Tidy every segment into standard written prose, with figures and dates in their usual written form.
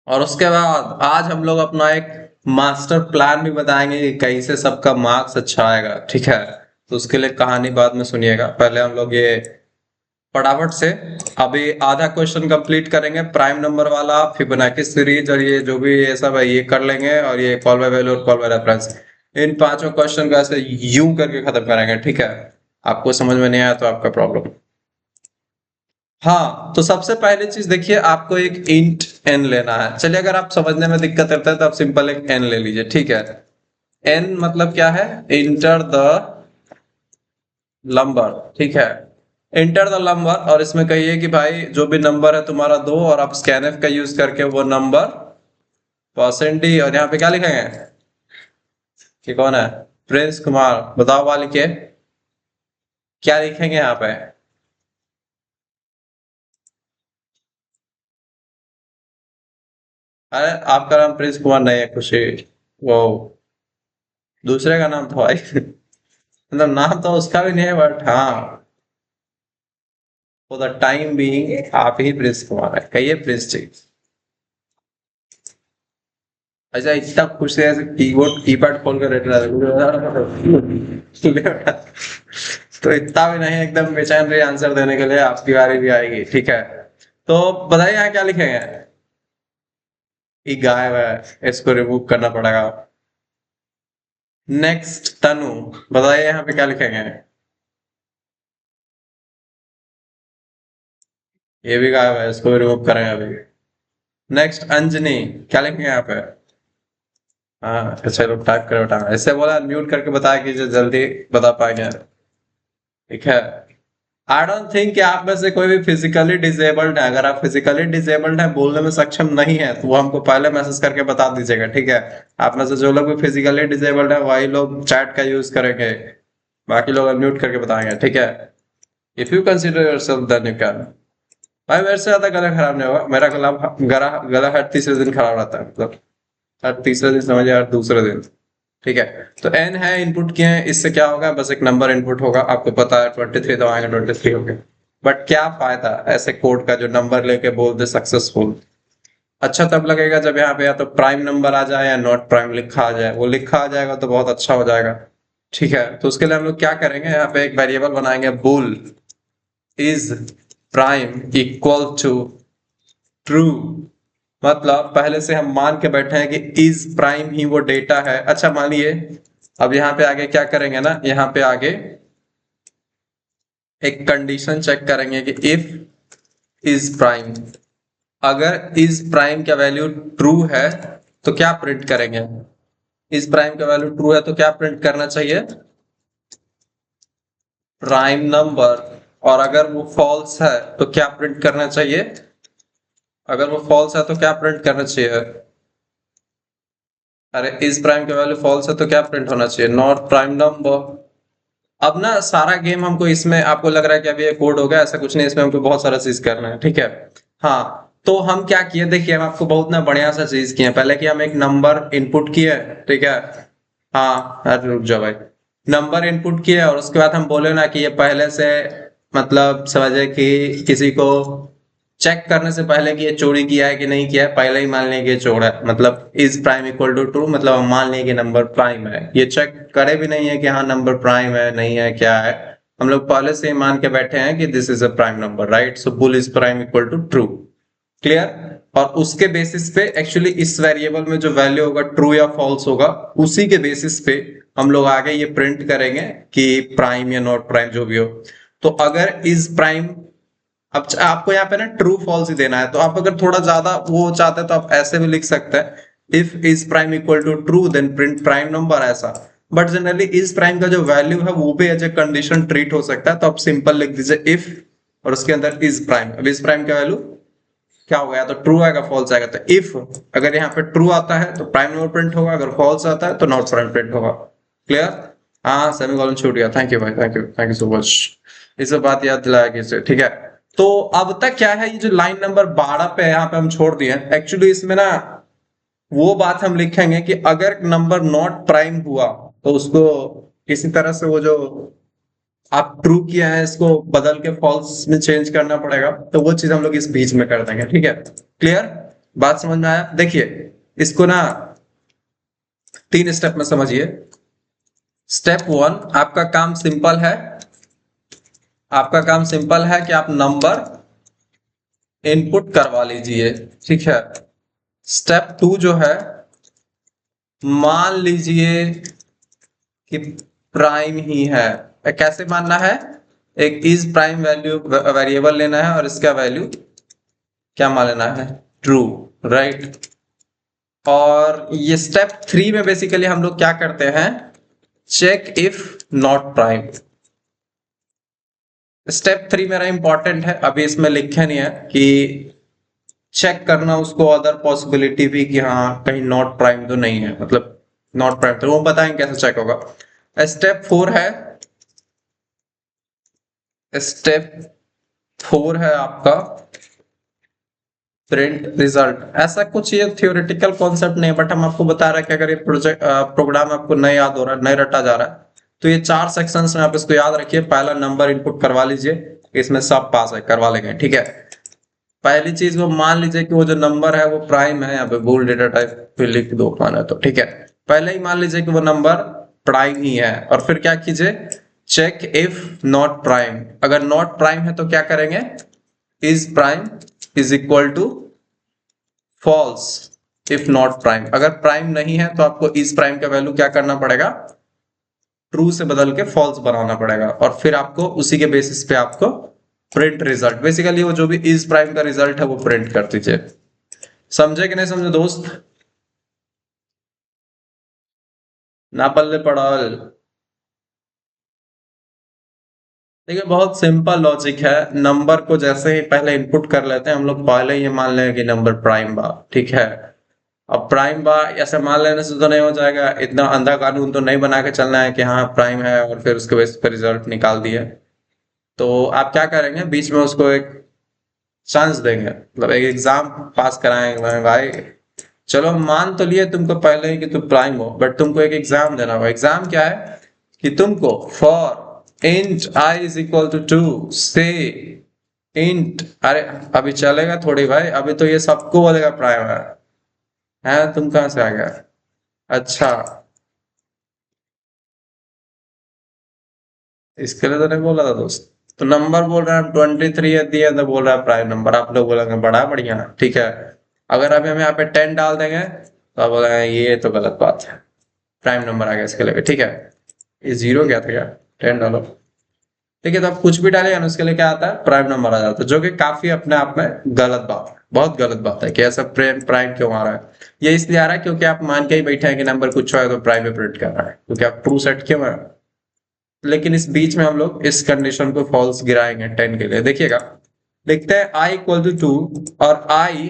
और उसके बाद आज हम लोग अपना एक मास्टर प्लान भी बताएंगे कि कैसे सबका मार्क्स अच्छा आएगा, ठीक है। तो उसके लिए कहानी बाद में सुनिएगा, पहले हम लोग ये फटाफट से अभी आधा क्वेश्चन कंप्लीट करेंगे, प्राइम नंबर वाला, फिबोनाची सीरीज और ये जो भी ये सब है ये कर लेंगे, और ये कॉल बाय वैल्यू और कॉल बाय रेफरेंस, इन पांचों क्वेश्चन को ऐसे यूं करके खत्म करेंगे, ठीक है। आपको समझ में नहीं आया तो आपका प्रॉब्लम। हाँ, तो सबसे पहली चीज देखिए, आपको एक इंट एन लेना है। चलिए, अगर आप समझने में दिक्कत करते हैं तो आप सिंपल एक एन ले लीजिए, ठीक है। एन मतलब क्या है? इंटर द नंबर, ठीक है। इंटर द नंबर, और इसमें कहिए कि भाई जो भी नंबर है तुम्हारा दो, और आप स्कैनफ का यूज करके वो नंबर परसेंट डी, और यहाँ पे क्या लिखेंगे कि कौन है? प्रिंस कुमार। बताओ वाली के क्या लिखेंगे यहाँ पे? अरे आपका नाम प्रिंस कुमार नहीं है, खुशी, वो दूसरे का नाम था भाई। मतलब नाम तो उसका भी नहीं है, बट हाँ, फॉर द टाइम बीइंग आप ही प्रिंस कुमार है, कहिए प्रिंस जी। अच्छा, इतना खुश है, कीबोर्ड कीपैड खोल कर बैठ रहा था। तो इतना भी नहीं, एकदम बेचैन रही आंसर देने के लिए, आपकी बारी भी आएगी, ठीक है। तो बताइए यहाँ क्या लिखेंगे? ये गायब है, इसको रिमूव करना पड़ेगा। नेक्स्ट तनु, बताइए यहाँ पे क्या लिखेंगे? ये भी गायब है, इसको भी रिमूव करेंगे अभी। नेक्स्ट अंजनी, क्या लिखेंगे यहाँ पे? हाँ, अच्छा लोग टाइप कर बेटा, ऐसे बोला म्यूट करके बताया कि जो जल्दी बता पाएंगे, ठीक है। आई डोंट थिंक कि आप में से कोई भी फिजिकली डिजेबल्ड है। अगर आप फिजिकली डिजेबल्ड है, बोलने में सक्षम नहीं है, तो वो हमको पहले मैसेज करके बता दीजिएगा, ठीक है। आप में से जो लोग भी फिजिकली डिजेबल्ड है वही लोग चैट का यूज करेंगे, बाकी लोग अनम्यूट करके बताएंगे, ठीक है। If you consider yourself then you can. भाई मेरे से ज्यादा गला खराब नहीं होगा, मेरा गला गला हर तीसरे दिन खराब रहता है, मतलब हर तीसरे दिन समझिए, हर दूसरे दिन, ठीक है। तो एन है, इनपुट किए हैं, इससे क्या होगा? बस एक नंबर इनपुट होगा, आपको पता है 23 दबाएंगे 23 हो गए। बट क्या फायदा ऐसे कोड का जो नंबर लेके बोल दे सक्सेसफुल? अच्छा तब लगेगा जब यहाँ पे या तो प्राइम नंबर आ जाए या नॉट प्राइम लिखा आ जाए। वो लिखा आ जाएगा तो बहुत अच्छा हो जाएगा, ठीक है। तो उसके लिए हम लोग क्या करेंगे, यहाँ पे एक वेरिएबल बनाएंगे, bool is prime equal to true. मतलब पहले से हम मान के बैठे हैं कि इज प्राइम ही वो डेटा है। अच्छा मानिए, अब यहाँ पे आगे क्या करेंगे ना, यहाँ पे आगे एक कंडीशन चेक करेंगे कि इफ इज प्राइम, अगर इज प्राइम का वैल्यू ट्रू है तो क्या प्रिंट करेंगे? इज प्राइम का वैल्यू ट्रू है तो क्या प्रिंट करना चाहिए? Prime number. और अगर वो फॉल्स है तो क्या प्रिंट करना चाहिए? अगर वो फॉल्स है तो क्या प्रिंट करना चाहिए? अरे इस प्राइम का वैल्यू फॉल्स है तो क्या प्रिंट होना चाहिए? Not prime number. अब ना सारा गेम हमको इसमें, आपको लग रहा है कि अभी ये कोड हो गया, ऐसा कुछ नहीं, इसमें हमको बहुत सारा चीज करना है, ठीक है। हाँ, तो हम क्या किए देखिए, हम आपको बहुत ना बढ़िया सा चीज किए। पहले कि हम एक नंबर इनपुट किए, ठीक है। हाँ, अरे रुक जाओ भाई। नंबर इनपुट किए और उसके बाद हम बोले ना कि ये पहले से, मतलब समझे कि किसी को चेक करने से पहले कि ये चोरी किया है कि नहीं किया है, पहले ही मान लें कि ये चोर है, मतलब is prime equal to true, मतलब हम मान लें कि नंबर प्राइम है। ये चेक करे भी नहीं है कि हाँ नंबर प्राइम है नहीं है क्या है, हम लोग पहले से ही मान के बैठे हैं कि this is a prime number, right. So bool is prime equal to true, clear. और उसके बेसिस पे एक्चुअली इस वेरिएबल में जो वैल्यू होगा ट्रू या फॉल्स होगा, उसी के बेसिस पे हम लोग आगे ये प्रिंट करेंगे कि प्राइम या नॉट प्राइम जो भी हो। तो अगर इज प्राइम, अब आपको यहाँ पे ना ट्रू फॉल्स ही देना है, तो आप अगर थोड़ा ज्यादा वो चाहते हैं तो आप ऐसे भी लिख सकते हैं, if is prime equal to true then print prime number, ऐसा। बट जनरली इज प्राइम का जो वैल्यू है वो भी एज ए कंडीशन ट्रीट हो सकता है, तो आप सिंपल लिख दीजिए इफ, और उसके अंदर इज प्राइम। अब इज प्राइम का वैल्यू क्या हो गया, तो ट्रू आएगा फॉल्स आएगा। तो इफ अगर यहाँ पे ट्रू आता है तो प्राइम नंबर प्रिंट होगा, अगर फॉल्स आता है तो नॉट प्राइम प्रिंट होगा, क्लियर। हाँ, सेमीकोलन छूट गया, थैंक यू भाई, थैंक यू सो मच, इस बात याद दिलाया कि इसे, ठीक है। तो अब तक क्या है, ये जो लाइन नंबर 12 पे यहाँ पे हम छोड़ दिए, एक्चुअली इसमें ना वो बात हम लिखेंगे कि अगर नंबर नॉट प्राइम हुआ तो उसको किसी तरह से वो जो आप ट्रू किया है इसको बदल के फॉल्स में चेंज करना पड़ेगा, तो वो चीज हम लोग इस बीच में कर देंगे, ठीक है, क्लियर। बात समझ में आया? देखिए इसको ना 3 स्टेप में समझिए। स्टेप 1, आपका काम सिंपल है। आपका काम सिंपल है कि आप नंबर इनपुट करवा लीजिए, ठीक है। स्टेप 2 जो है, मान लीजिए कि प्राइम ही है। कैसे मानना है? एक इज प्राइम वैल्यू वेरिएबल लेना है और इसका वैल्यू क्या मान लेना है? True, right. और ये स्टेप 3 में बेसिकली हम लोग क्या करते हैं? Check if not prime. Step 3 मेरा इंपॉर्टेंट है, अभी इसमें लिखे नहीं है कि चेक करना उसको अदर पॉसिबिलिटी भी कि हाँ कहीं नॉट प्राइम तो नहीं है, मतलब नॉट प्राइम, तो वो बताएंगे कैसे चेक होगा। स्टेप 4 है, स्टेप 4 है आपका प्रिंट रिजल्ट। ऐसा कुछ ये थियोरेटिकल कॉन्सेप्ट नहीं है, बट हम आपको बता रहे हैं कि अगर ये प्रोजेक्ट प्रोग्राम आपको नहीं याद हो रहा है, नहीं रटा जा रहा है, तो ये 4 सेक्शंस में आप इसको याद रखिए। पहला नंबर इनपुट करवा लीजिए, इसमें सब पास है, करवा लेंगे, ठीक है। पहली चीज वो मान लीजिए कि वो जो नंबर है वो प्राइम है, यहाँ पे बोल्ड डेटा टाइप फिर लिख दो माना तो, ठीक है। पहले ही मान लीजिए कि वो नंबर प्राइम ही है, और फिर क्या कीजिए? Check if not prime. अगर नॉट प्राइम है तो क्या करेंगे? Is prime is equal to false if not prime. अगर प्राइम नहीं है तो आपको इज प्राइम का वैल्यू क्या करना पड़ेगा? ट्रू से बदल के फॉल्स बनाना पड़ेगा, और फिर आपको उसी के बेसिस पे आपको प्रिंट रिजल्ट, बेसिकली वो जो भी इज प्राइम का रिजल्ट है वो प्रिंट कर दीजिए। समझे कि नहीं समझे दोस्त? ना पल्ले पड़ल। देखिए बहुत सिंपल लॉजिक है। नंबर को जैसे ही पहले इनपुट कर लेते हैं हम लोग, पहले ही मान लें कि नंबर प्राइम बा, ठीक है। अब प्राइम बा ऐसे मान लेने से तो नहीं हो जाएगा, इतना अंधा कानून तो नहीं बना के चलना है कि हाँ प्राइम है और फिर उसके बेस पे रिजल्ट निकाल दिए। तो आप क्या करेंगे? बीच में उसको एक चांस देंगे, मतलब एक एग्जाम पास कराएंगे भाई। चलो मान तो लिए तुमको पहले ही कि तुम प्राइम हो, बट तुमको एक एग्जाम देना होगा। एग्जाम क्या है? कि तुमको for int I is equal to 2 से इंट, अरे अभी चलेगा थोड़ी भाई, अभी तो ये सबको बोलेगा प्राइम है तुम कहां से आ गया? अच्छा, इसके लिए तो नहीं बोला था दोस्त। तो नंबर बोल रहा है 23 है दिया, तो बोल रहा है प्राइम नंबर। आप लोग बोलेंगे बड़ा बढ़िया, ठीक है। अगर अभी हम यहाँ पे 10 डाल देंगे तो आप बोलेंगे ये तो गलत बात है, प्राइम नंबर आ गया इसके लिए, ठीक है। ये जीरो क्या था क्या? 10 डालो, ठीक है। तो आप कुछ भी डालेगा ना उसके लिए क्या आता है? प्राइम नंबर आ जाता है, जो कि काफी अपने आप में गलत बात है, बहुत गलत बात है कि ऐसा प्राइम प्राइम क्यों आ रहा है। ये इसलिए आ रहा है क्योंकि आप मान के ही बैठे हैं कि नंबर कुछ है तो प्राइम में प्रिंट कर रहा है, क्योंकि आप ट्रू सेट क्यों है। लेकिन इस बीच में हम लोग इस कंडीशन को फॉल्स गिराएंगे 10 के लिए। देखिएगा, लिखते हैं आई इक्वल टू 2 और आई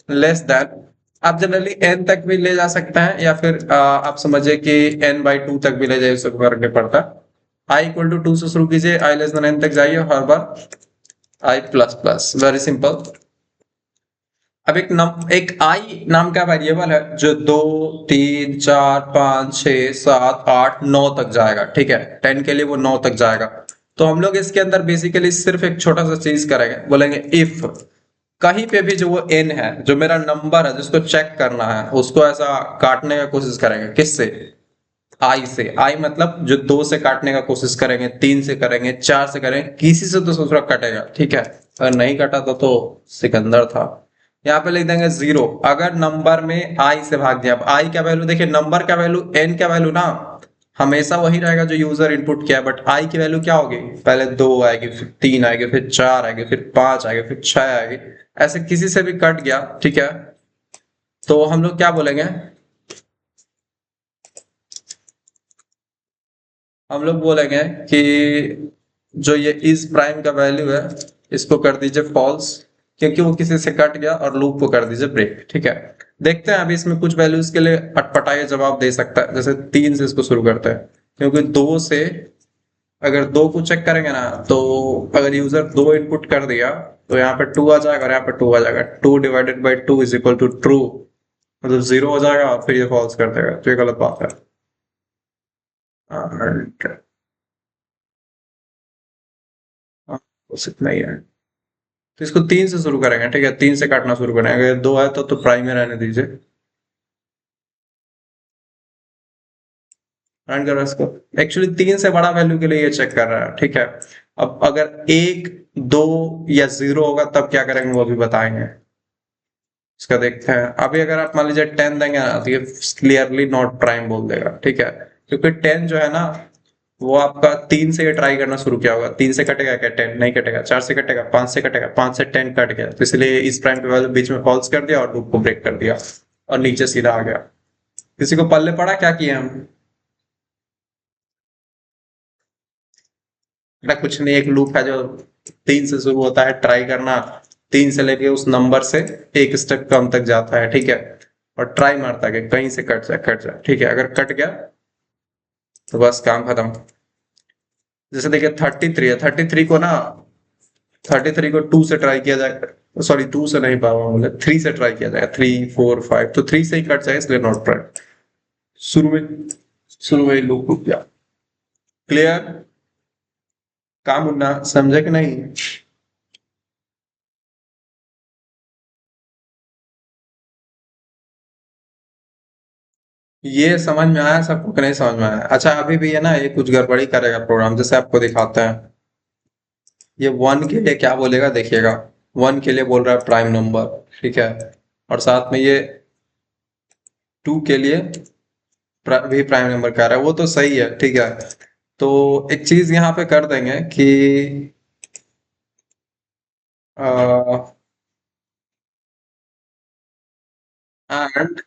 लेस देन। आप जनरली n तक भी ले जा सकते हैं, या फिर आप समझिए कि n/2 तक भी ले जाइए, उसको फर्क नहीं पड़ता। आई इक्वल टू 2 से शुरू कीजिए, आई लेस देन n तक जाइए, हर बार आई प्लस प्लस, वेरी सिंपल। अब एक आई नाम का वेरिएबल है जो 2 3 4 5 6 7 8 9 तक जाएगा, ठीक है। 10 के लिए वो 9 तक जाएगा। तो हम लोग इसके अंदर बेसिकली सिर्फ एक छोटा सा चीज करेंगे, बोलेंगे इफ कहीं पे भी जो वो n है, जो मेरा नंबर है जिसको चेक करना है, उसको ऐसा काटने का कोशिश करेंगे। किससे? आई से। आई मतलब जो 2 से काटने का कोशिश करेंगे, 3 से करेंगे, 4 से करेंगे, किसी से तो दूसरा कटेगा, ठीक है। अगर नहीं कटा तो सिकंदर था। यहाँ पे लिख देंगे 0 अगर नंबर में आई से भाग दिया। अब आई का वैल्यू देखिए, नंबर का वैल्यू n का वैल्यू ना हमेशा वही रहेगा जो यूजर इनपुट किया है, बट आई की वैल्यू क्या होगी? पहले 2 आएगी, फिर 3 आएगी, फिर 4 आएगी, फिर 5 आएगी, फिर 6 आएगी। ऐसे किसी से भी कट गया, ठीक है। तो हम लोग क्या बोलेंगे? हम लोग बोलेंगे कि जो ये इज प्राइम का वैल्यू है इसको कर दीजिए फॉल्स, क्योंकि वो किसी से कट गया, और लूप को कर दीजिए ब्रेक, ठीक है। देखते हैं अभी इसमें कुछ वैल्यूज के लिए अटपटा जवाब दे सकता है। जैसे 3 से इसको शुरू करते हैं, क्योंकि 2 से अगर 2 को चेक करेंगे ना, तो अगर यूजर 2 इनपुट कर दिया तो यहाँ पे 2 आ जाएगा और यहाँ पे 2 आ जाएगा। 2 divided by 2 is equal to true, मतलब 0 हो जाएगा और फिर ये फॉल्स कर देगा, तो ये गलत बात है। हाँ, बस इतना ही है। तो इसको 3 से शुरू करेंगे, ठीक है, 3 से काटना शुरू करेंगे। अगर 2 है तो प्राइम में रहने दीजिए, रन करो इसको। एक्चुअली 3 से बड़ा वैल्यू के लिए ये चेक कर रहा है, ठीक है। अब अगर 1, 2 या 0 होगा तब क्या करेंगे वो भी बताएंगे। इसका देखते हैं। अभी अगर आप मान लीजिए 10 देंगे ना तो ये क्लियरली नॉट प्राइम बोल देगा, ठीक है, क्योंकि 10 जो है ना वो आपका 3 से ये ट्राई करना शुरू किया होगा। 3 से कटेगा क्या? 10 नहीं कटेगा। 4 से कटेगा, 5 से कटेगा, 5 से 10 कट गया, तो इसलिए इस प्राइम के वैल्यू बीच में फॉल्स कर दिया और लूप को ब्रेक कर दिया और नीचे सीधा आ गया। किसी को पल्ले पड़ा क्या किए हम? बेटा कुछ नहीं, एक लूप है जो 3 से शुरू होता है, ट्राई करना 3 से लेके उस नंबर से एक स्टेप कम तक जाता है, ठीक है, और ट्राई मारता है कि कहीं से कट जाए, कट जाए, ठीक है। अगर कट गया तो बस काम खत्म। जैसे देखिए 33 है, 33 को ना 33 को 2 से ट्राई किया जाएगा, सॉरी 2 से नहीं पावा बोले, 3 से ट्राई किया जाएगा, 3 4 5, तो 3 से ही कट जाए, इसलिए नॉट ट्राई। शुरू में शुरू में लूप रुक गया। क्लियर? काम मुन्ना समझे कि नहीं? ये समझ में आया सबको कि नहीं समझ में आया? अच्छा अभी भी है ना ये कुछ गड़बड़ी करेगा प्रोग्राम, जैसे आपको दिखाते हैं। ये 1 के लिए क्या बोलेगा देखिएगा। 1 के लिए बोल रहा है प्राइम नंबर, ठीक है, और साथ में ये 2 के लिए भी प्राइम नंबर कह रहा है, वो तो सही है, ठीक है। तो एक चीज यहाँ पे कर देंगे कि एंड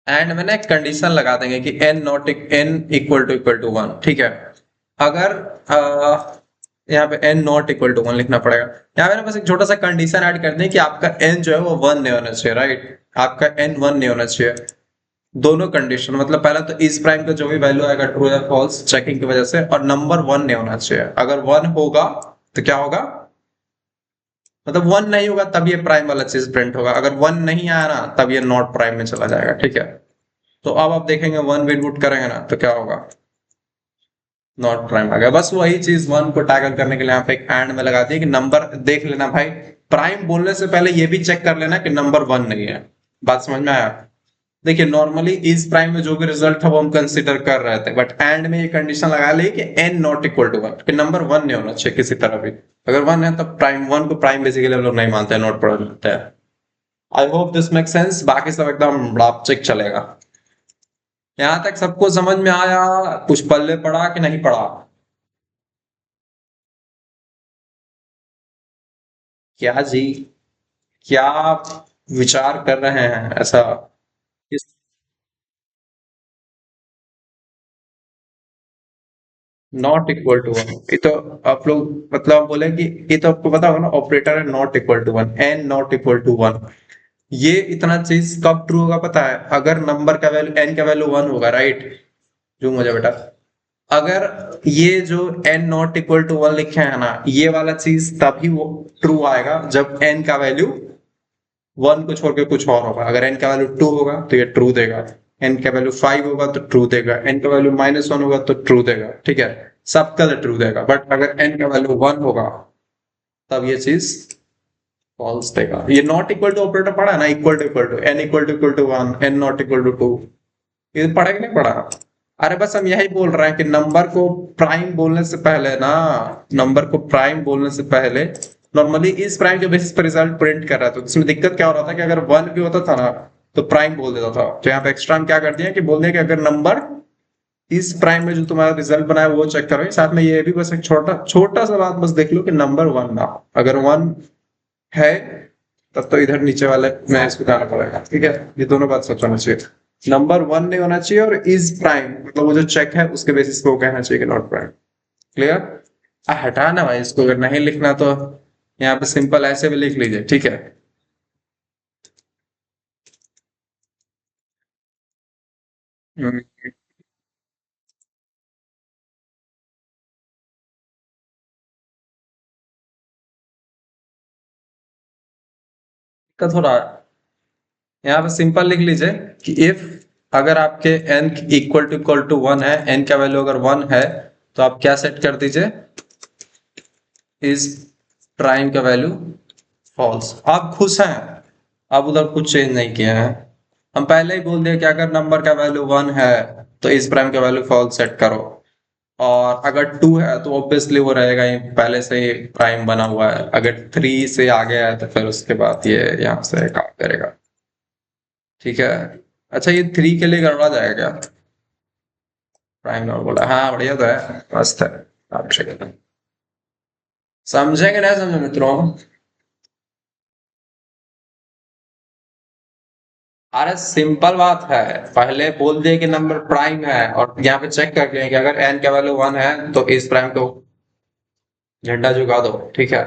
एंड में ना एक कंडीशन लगा देंगे कि n इक्वल टू 1, ठीक है। अगर यहाँ पे n नॉट इक्वल टू 1 लिखना पड़ेगा। यहाँ पे ना बस एक छोटा सा कंडीशन ऐड कर दें कि आपका n जो है वो 1 नहीं होना चाहिए, राइट, आपका n 1 नहीं होना चाहिए। दोनों कंडीशन, मतलब पहला तो इस प्राइम का जो भी वैल्यू आएगा ट्रू या फॉल्स चेकिंग की वजह से, और नंबर 1 नहीं होना चाहिए। अगर 1 होगा तो क्या होगा, मतलब 1 नहीं होगा तब ये प्राइम वाला चीज प्रिंट होगा, अगर 1 नहीं आया ना तब ये नॉट प्राइम में चला जाएगा, ठीक है। तो अब आप देखेंगे 1 भी इनपुट करेंगे ना तो क्या होगा, नॉट प्राइम आ गया। बस वही चीज 1 को टैकल करने के लिए यहाँ पे एक एंड में लगा दिया कि नंबर देख लेना भाई, प्राइम बोलने से पहले ये भी चेक कर लेना कि नंबर 1 नहीं है। बात समझ में आया? देखिए नॉर्मली इस प्राइम में जो भी रिजल्ट था वो हम कंसिडर कर रहे थे, बट एंड में ये कंडीशन लगा ली कि n नॉट इक्वल टू 1, कि नंबर 1 नहीं होना चाहिए किसी तरह भी। अगर 1 है तो प्राइम 1 को प्राइम बेसिकली हम लोग नहीं मानते हैं, नॉट पढ़ लेते हैं। I hope this make sense, बाकी सब एकदम चेक चलेगा। यहाँ तक सबको समझ में आया? कुछ पल्ले पड़ा कि नहीं पड़ा? क्या जी, क्या आप विचार कर रहे हैं ऐसा? इस नॉट इक्वल टू 1, ये तो आप लोग मतलब बोले कि ये तो आपको पता होगा ना, ऑपरेटर है not equal to 1, N not equal to 1। ये इतना चीज कब ट्रू होगा पता है? अगर नंबर का वैल्यू एन का वैल्यू 1 होगा, राइट, जो मुझे बेटा, अगर ये जो n नॉट इक्वल टू 1 लिखे हैं ना, ये वाला चीज तभी वो ट्रू आएगा जब n का वैल्यू 1 को छोड़ के कुछ और होगा। अगर n का वैल्यू 2 होगा तो ये ट्रू देगा, n का वैल्यू 5 होगा तो ट्रू देगा, n का वैल्यू -1 होगा तो ट्रू देगा, ठीक है, सबका ट्रू देगा। बट अगर n का वैल्यू 1 होगा तब ये चीज फॉल्स देगा। ये नॉट इक्वल टू ऑपरेटर पढ़ा है ना, equal to n equal to 1, n not equal to 2, ये पढ़ा कि नहीं पढ़ा? अरे बस हम यही बोल रहे हैं कि नंबर को प्राइम बोलने से पहले ना, नंबर को प्राइम बोलने से पहले नॉर्मली इस प्राइम के बेसिस पर रिजल्ट प्रिंट कर रहा था, तो इसमें दिक्कत क्या हो रहा था कि अगर 1 भी होता था ना तो प्राइम बोल देता था। तो यहाँ पे एक्स्ट्रा हम क्या कर दिया कि बोल दिया कि अगर नंबर इस प्राइम में जो तुम्हारा रिजल्ट बनाया वो चेक करो, साथ में ये भी बस एक छोटा छोटा सा बात बस देख लो कि नंबर 1 ना, अगर 1 है तब तो इधर नीचे वाले में इसको जाना पड़ेगा, ठीक है। ये दोनों बात सोचना चाहिए, नंबर 1 नहीं होना चाहिए और इज प्राइम, मतलब वो जो चेक है उसके बेसिस पे वो कहना चाहिए कि नॉट प्राइम। क्लियर? हटा ना भाई इसको, अगर नहीं लिखना तो यहाँ पे सिंपल ऐसे भी लिख लीजिए, ठीक है। दिक्कत हो रहा है, यहाँ पे सिंपल लिख लीजिए कि इफ अगर आपके n इक्वल टू 1 है, n का वैल्यू अगर 1 है तो आप क्या सेट कर दीजिए, इस प्राइम का वैल्यू फॉल्स। आप खुश हैं? आप उधर कुछ चेंज नहीं किए हैं। हम पहले ही बोल दिए कि अगर नंबर का वैल्यू 1 है तो इस प्राइम का वैल्यू फॉल्स सेट करो, और अगर 2 है तो ऑब्वियसली वो रहेगा ही, पहले से ही प्राइम बना हुआ है। अगर 3 से आगे है तो फिर उसके बाद ये यहाँ से काम करेगा। ठीक है। अच्छा, ये 3 के लिए गड़बड़ा जाएगा क्या? प्राइम नंबर बोला, हाँ बढ़िया तो है, मस्त है। आप समझेंगे ना, समझे मित्रों? अरे सिंपल बात है, पहले बोल दिए कि नंबर प्राइम है, और यहाँ पे चेक कर लिया कि अगर एन का वैल्यू 1 है तो इस प्राइम को झंडा झुका दो। ठीक है,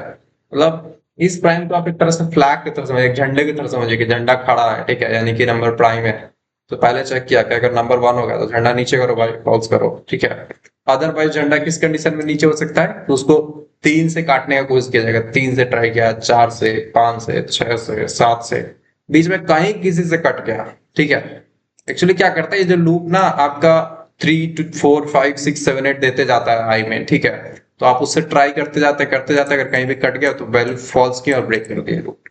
मतलब इस प्राइम को आप एक तरह से फ्लैग की तरह समझिए, एक झंडे की तरह समझिए कि झंडा खड़ा है। ठीक है, यानी कि नंबर प्राइम है। तो पहले चेक किया कि अगर नंबर 1 हो गया तो झंडा नीचे करो भाई, फॉल्स करो। ठीक है, अदरवाइज झंडा किस कंडीशन में नीचे हो सकता है, तो उसको 3 से काटने का कोशिश किया जाएगा। 3 से ट्राई किया, 4 से, 5 से, 6 से, 7 से, बीच में कहीं किसी से कट गया। ठीक है, एक्चुअली क्या करता है ये जो लूप ना आपका 3 to 4 5 6 7 8 देते जाता है आई में। ठीक है, तो आप उससे ट्राई करते जाते अगर कहीं भी कट गया तो वैल्यू फॉल्स की और ब्रेक कर दिया loop.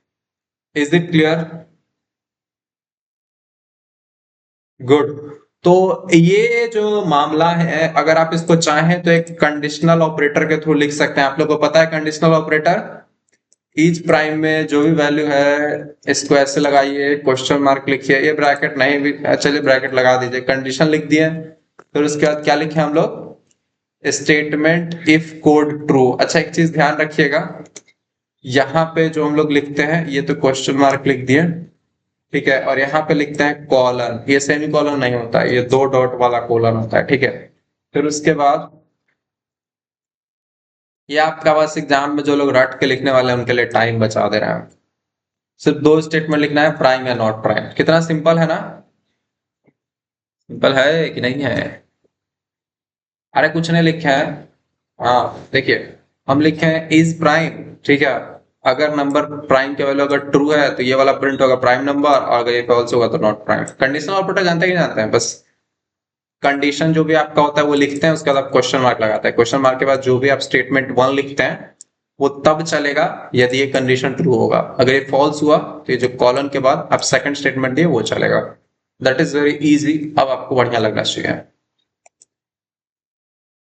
Is it clear? Good. तो ये जो मामला है, अगर आप इसको चाहें तो एक कंडीशनल ऑपरेटर के थ्रू लिख सकते हैं। आप लोग को पता है कंडीशनल ऑपरेटर? ईच प्राइम में जो भी वैल्यू है इसको ऐसे लगाइए, क्वेश्चन मार्क लिखिए, ये ब्रैकेट नहीं भी, चलिए ब्रैकेट लगा दीजिए, कंडीशन लिख दिए। फिर उसके बाद क्या लिखे हम लोग? Statement if code true. अच्छा, एक चीज ध्यान रखिएगा, यहाँ पे जो हम लोग लिखते हैं ये तो क्वेश्चन मार्क लिख दिए। ठीक है, और यहाँ पे लिखते हैं कॉलन, ये सेमी कॉलन नहीं होता है, ये 2 डॉट वाला कॉलन होता है। ठीक है, फिर उसके बाद ये आपका बस एग्जाम में जो लोग रट के लिखने वाले हैं उनके लिए टाइम बचा दे रहे हैं। सिर्फ 2 स्टेटमेंट लिखना है, प्राइम या नॉट प्राइम। कितना सिंपल है ना? सिंपल है कि नहीं है? अरे कुछ नहीं लिखे हैं। हाँ देखिए, हम लिखे हैं इज प्राइम। ठीक है, अगर नंबर प्राइम के वैल्यू अगर ट्रू है तो ये वाला प्रिंट होगा प्राइम नंबर, और अगर ये फॉल्स होगा तो नॉट प्राइम। कंडीशनल ऑपरेटर जानते हैं कि जानते हैं? बस कंडीशन जो भी आपका होता है वो लिखते हैं, उसके बाद आप क्वेश्चन मार्क लगाते हैं, क्वेश्चन मार्क के बाद जो भी आप स्टेटमेंट 1 लिखते हैं वो तब चलेगा यदि ये कंडीशन ट्रू होगा। अगर ये फॉल्स हुआ तो ये जो कॉलन के बाद आप सेकंड स्टेटमेंट दिए वो चलेगा। That is very easy. अब आपको बढ़िया लगना चाहिए।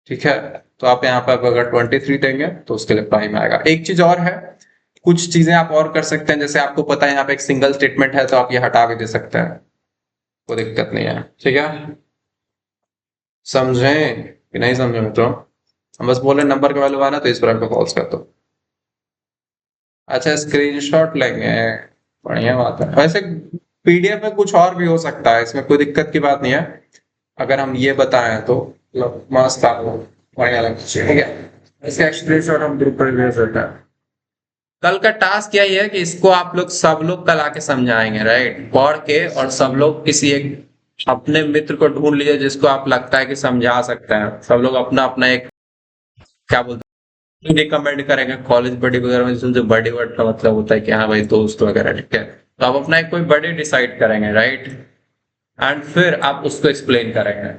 ठीक है, तो आप यहाँ पर अगर 23 देंगे तो उसके लिए प्राइम आएगा। एक चीज और है, कुछ चीजें आप और कर सकते हैं, जैसे आपको पता है यहाँ पे एक सिंगल स्टेटमेंट है तो आप ये हटा भी दे सकते हैं, कोई दिक्कत नहीं है। ठीक है, समझे कि नहीं समझे मित्रों? हम बस बोले नंबर का वैल्यू आना तो इस पर आपको फॉल्स कर दो। अच्छा, स्क्रीनशॉट लेंगे, बढ़िया बात है। वैसे पीडीएफ में कुछ और भी हो सकता है, इसमें कोई दिक्कत की बात नहीं है। अगर हम ये बताएं तो मतलब मस्त आपको बढ़िया लगना चाहिए। ठीक है, इसका स्क्रीनशॉट हम ग्रुप पर भेज देते हैं। कल का टास्क यही है कि इसको आप लोग सब लोग कल आके समझाएंगे, राइट? पढ़ के, और सब लोग किसी एक अपने मित्र को ढूंढ लीजिए जिसको आप लगता है कि समझा सकते हैं। सब लोग अपना अपना एक, क्या बोलते हैं, रिकमेंड करेंगे। कॉलेज बडी वगैरह में जो बडी वर्ड का मतलब होता है कि हाँ भाई दोस्त वगैरह। ठीक है, तो आप अपना एक कोई बडी डिसाइड करेंगे, राइट? एंड फिर आप उसको एक्सप्लेन करेंगे।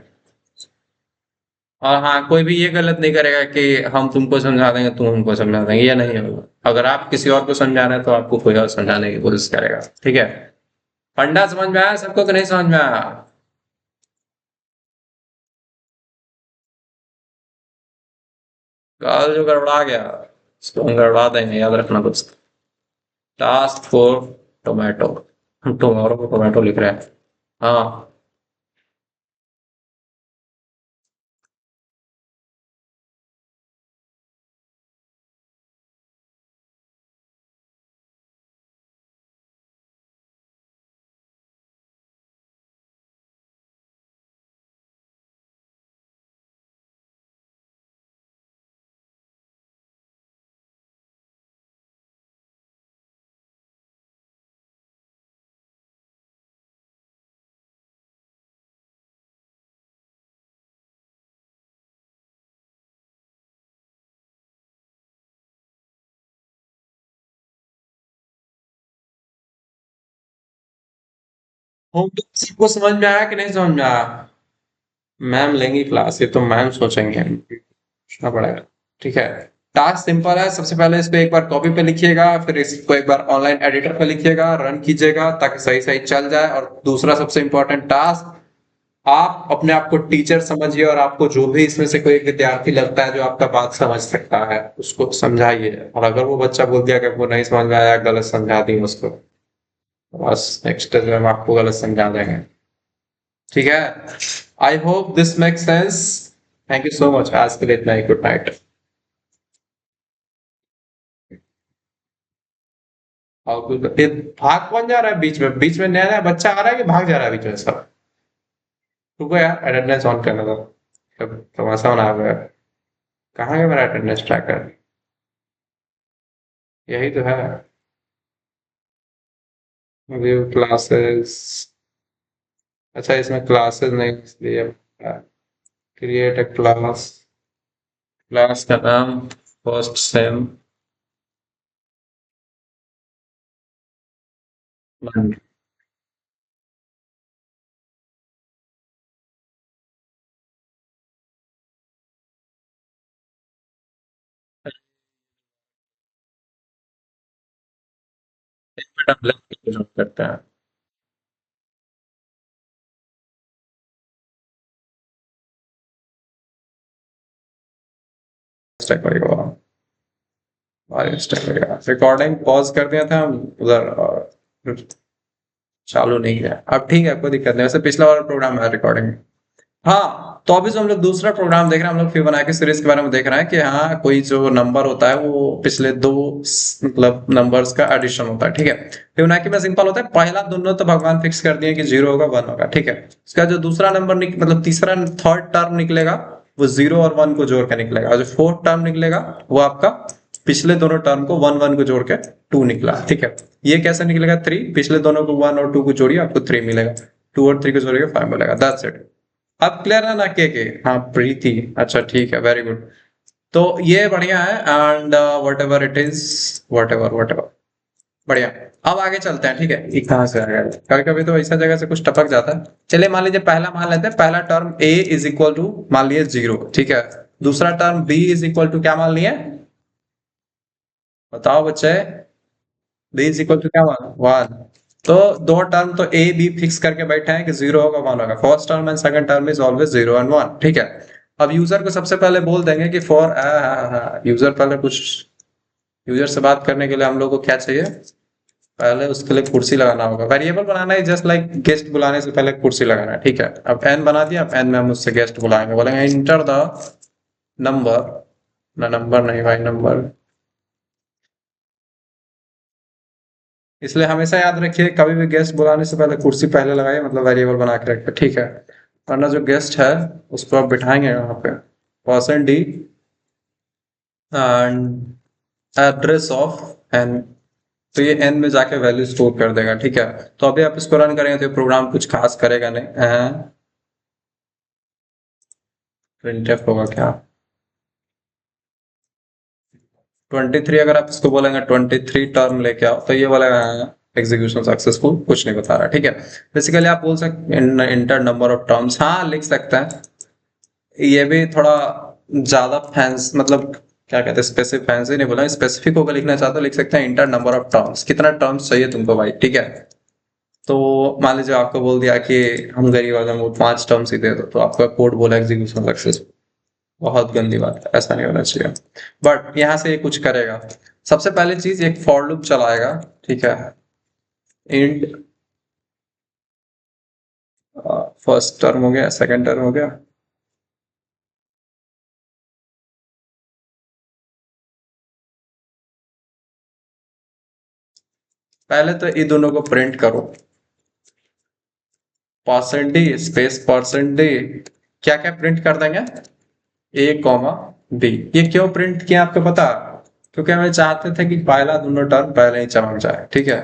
और हाँ, कोई भी ये गलत नहीं करेगा कि हम तुमको समझा देंगे तुम हमको समझा देंगे, ये नहीं होगा। अगर आप किसी और को समझा रहे हैं तो आपको कोई और समझाने की कोशिश करेगा। ठीक है, फंडा समझ में आया सबको कि नहीं समझ में आया? कल जो गड़बड़ा गया उसको हम गड़बड़ा देंगे, याद रखना दोस्त। टास्क फॉर टोमेटो, हम टोमेटो को टोमेटो लिख रहे हैं। हाँ, होम सबको समझ में आया कि नहीं समझ में आया? मैम लेंगी क्लास, ये तो मैम सोचेंगे, पूछना पड़ेगा। ठीक है, टास्क सिंपल है। सबसे पहले इसको एक बार कॉपी पे लिखिएगा, फिर इसको एक बार ऑनलाइन एडिटर पे लिखिएगा, रन कीजिएगा ताकि सही सही चल जाए। और दूसरा सबसे इंपॉर्टेंट टास्क, आप अपने आप को टीचर समझिए और आपको जो भी इसमें से कोई एक विद्यार्थी लगता है जो आपका बात समझ सकता है उसको समझाइए। और अगर वो बच्चा बोल दिया कि वो नहीं समझ में आया, गलत समझा दी उसको, तो बस नेक्स्ट टाइम हम आपको गलत समझा देंगे। ठीक है, I hope this make sense. Thank you so much, आज के लिए इतना ही। Good night. और ये भाग कौन जा रहा है बीच में? बीच में नया नया बच्चा आ रहा है कि भाग जा रहा है बीच में सब? रुको यार, अटेंडेंस ऑन करना था। अब तमाशा होना आ गया। कहाँ है मेरा अटेंडेंस ट्रैकर? यही तो है। View classes. अच्छा, इसमें क्लासेस नहीं इसलिए क्रिएट अ क्लास। क्लास का नाम फर्स्ट सेम वन। करते हैं। स्टेप करेगा, हमारे स्टेप करेगा। रिकॉर्डिंग पॉज कर दिया था हम उधर, और चालू नहीं है। अब ठीक है, कोई दिक्कत नहीं। वैसे पिछला वाला प्रोग्राम है रिकॉर्डिंग। हाँ, तो अभी जो हम लोग दूसरा प्रोग्राम देख रहे हैं, हम लोग फिबोनाची सीरीज के बारे में देख रहे हैं कि हाँ, कोई जो नंबर होता है वो पिछले दो मतलब नंबर्स का एडिशन होता है। ठीक है, फिबोनाची में सिंपल होता है, पहला दोनों तो भगवान फिक्स कर दिए कि जीरो होगा वन होगा। ठीक है, उसका जो दूसरा नंबर मतलब तीसरा थर्ड टर्म निकलेगा, वो जीरो और वन को जोड़ के निकलेगा। और जो फोर्थ टर्म निकलेगा वो आपका पिछले दोनों टर्म को वन वन को जोड़ के टू निकला। ठीक है, ये कैसे निकलेगा? थ्री, पिछले दोनों को वन और टू को जोड़िए, आपको थ्री मिलेगा। टू और थ्री को जोड़िए, फाइव मिलेगा। That's it. अब क्लियर है ना? के हाँ, प्रीति। अच्छा ठीक है, वेरी गुड। तो ये बढ़िया है। And what ever it is, what ever बढ़िया। अब आगे चलते हैं। ठीक है, ये कहाँ से आ गया? कभी कभी तो ऐसा जगह से कुछ टपक जाता है। चलिए मान लीजिए पहला मान लेते हैं। पहला term a is equal to मान लीजिए जीरो। ठीक है, दूसरा term b is equal to क्या मान लिए? बताओ बच्चे। b इज इक्वल टू क्या मान? वन। तो दो टर्म तो ए बी फिक्स करके बैठे हैं कि जीरो होगा वन होगा। First term and second term is always zero and one. ठीक है, अब यूजर को सबसे पहले बोल देंगे कि फॉर यूजर पहले कुछ, यूजर से बात करने के लिए हम लोग को क्या चाहिए? पहले उसके लिए कुर्सी लगाना होगा। वेरिएबल बनाना है जस्ट लाइक गेस्ट बुलाने से पहले कुर्सी लगाना है। ठीक है, अब एन बना दिया। अब एन में हम उससे गेस्ट बुलाएंगे, बोलेंगे इंटर द नंबर। ना नंबर नहीं भाई, नंबर। इसलिए हमेशा याद रखिए, कभी भी गेस्ट बुलाने से पहले कुर्सी पहले लगाइए, मतलब वेरिएबल बना के रखिए। ठीक है, वरना जो गेस्ट है उसको आप बिठाएंगे यहाँ पे, person D and address of N, तो ये एन में जाके वैल्यू स्टोर कर देगा। ठीक है, तो अभी आप इसको रन करेंगे तो ये प्रोग्राम कुछ खास करेगा नहीं। प्रिंटफ होगा क्या? 23 अगर आप इसको बोलेंगे 23 टर्म लेके आओ, तो ये वाला एग्जीक्यूशन सक्सेसफुल कुछ नहीं बता रहा। ठीक है, बेसिकली आप बोल सकते इंटर नंबर ऑफ टर्म्स, हाँ लिख सकते हैं। ये भी थोड़ा ज्यादा फैंस मतलब क्या कहते हैं, स्पेसिफिक फैंसी नहीं बोला, स्पेसिफिक होकर लिखना चाहते हो लिख सकते हैं इंटर नंबर ऑफ टर्म्स, कितना टर्म्स चाहिए तुमको भाई। ठीक है, तो मान लीजिए आपको बोल दिया कि हम गरीब आदमी को पांच टर्म्स ही दे दो, तो आपका कोड बोला एग्जीक्यूशन सक्सेस। बहुत गंदी बात है, ऐसा नहीं होना चाहिए। बट यहाँ से ये कुछ करेगा। सबसे पहली चीज एक फॉर लूप चलाएगा। ठीक है, इंट फर्स्ट टर्म हो गया, सेकंड टर्म हो गया। पहले तो ये दोनों को प्रिंट करो, percent D space percent D. क्या क्या प्रिंट कर देंगे? ए कॉमा बी। ये क्यों प्रिंट किया आपको पता? क्योंकि हमें चाहते थे कि पहला दोनों टर्म पहले ही चमक जाए। ठीक है,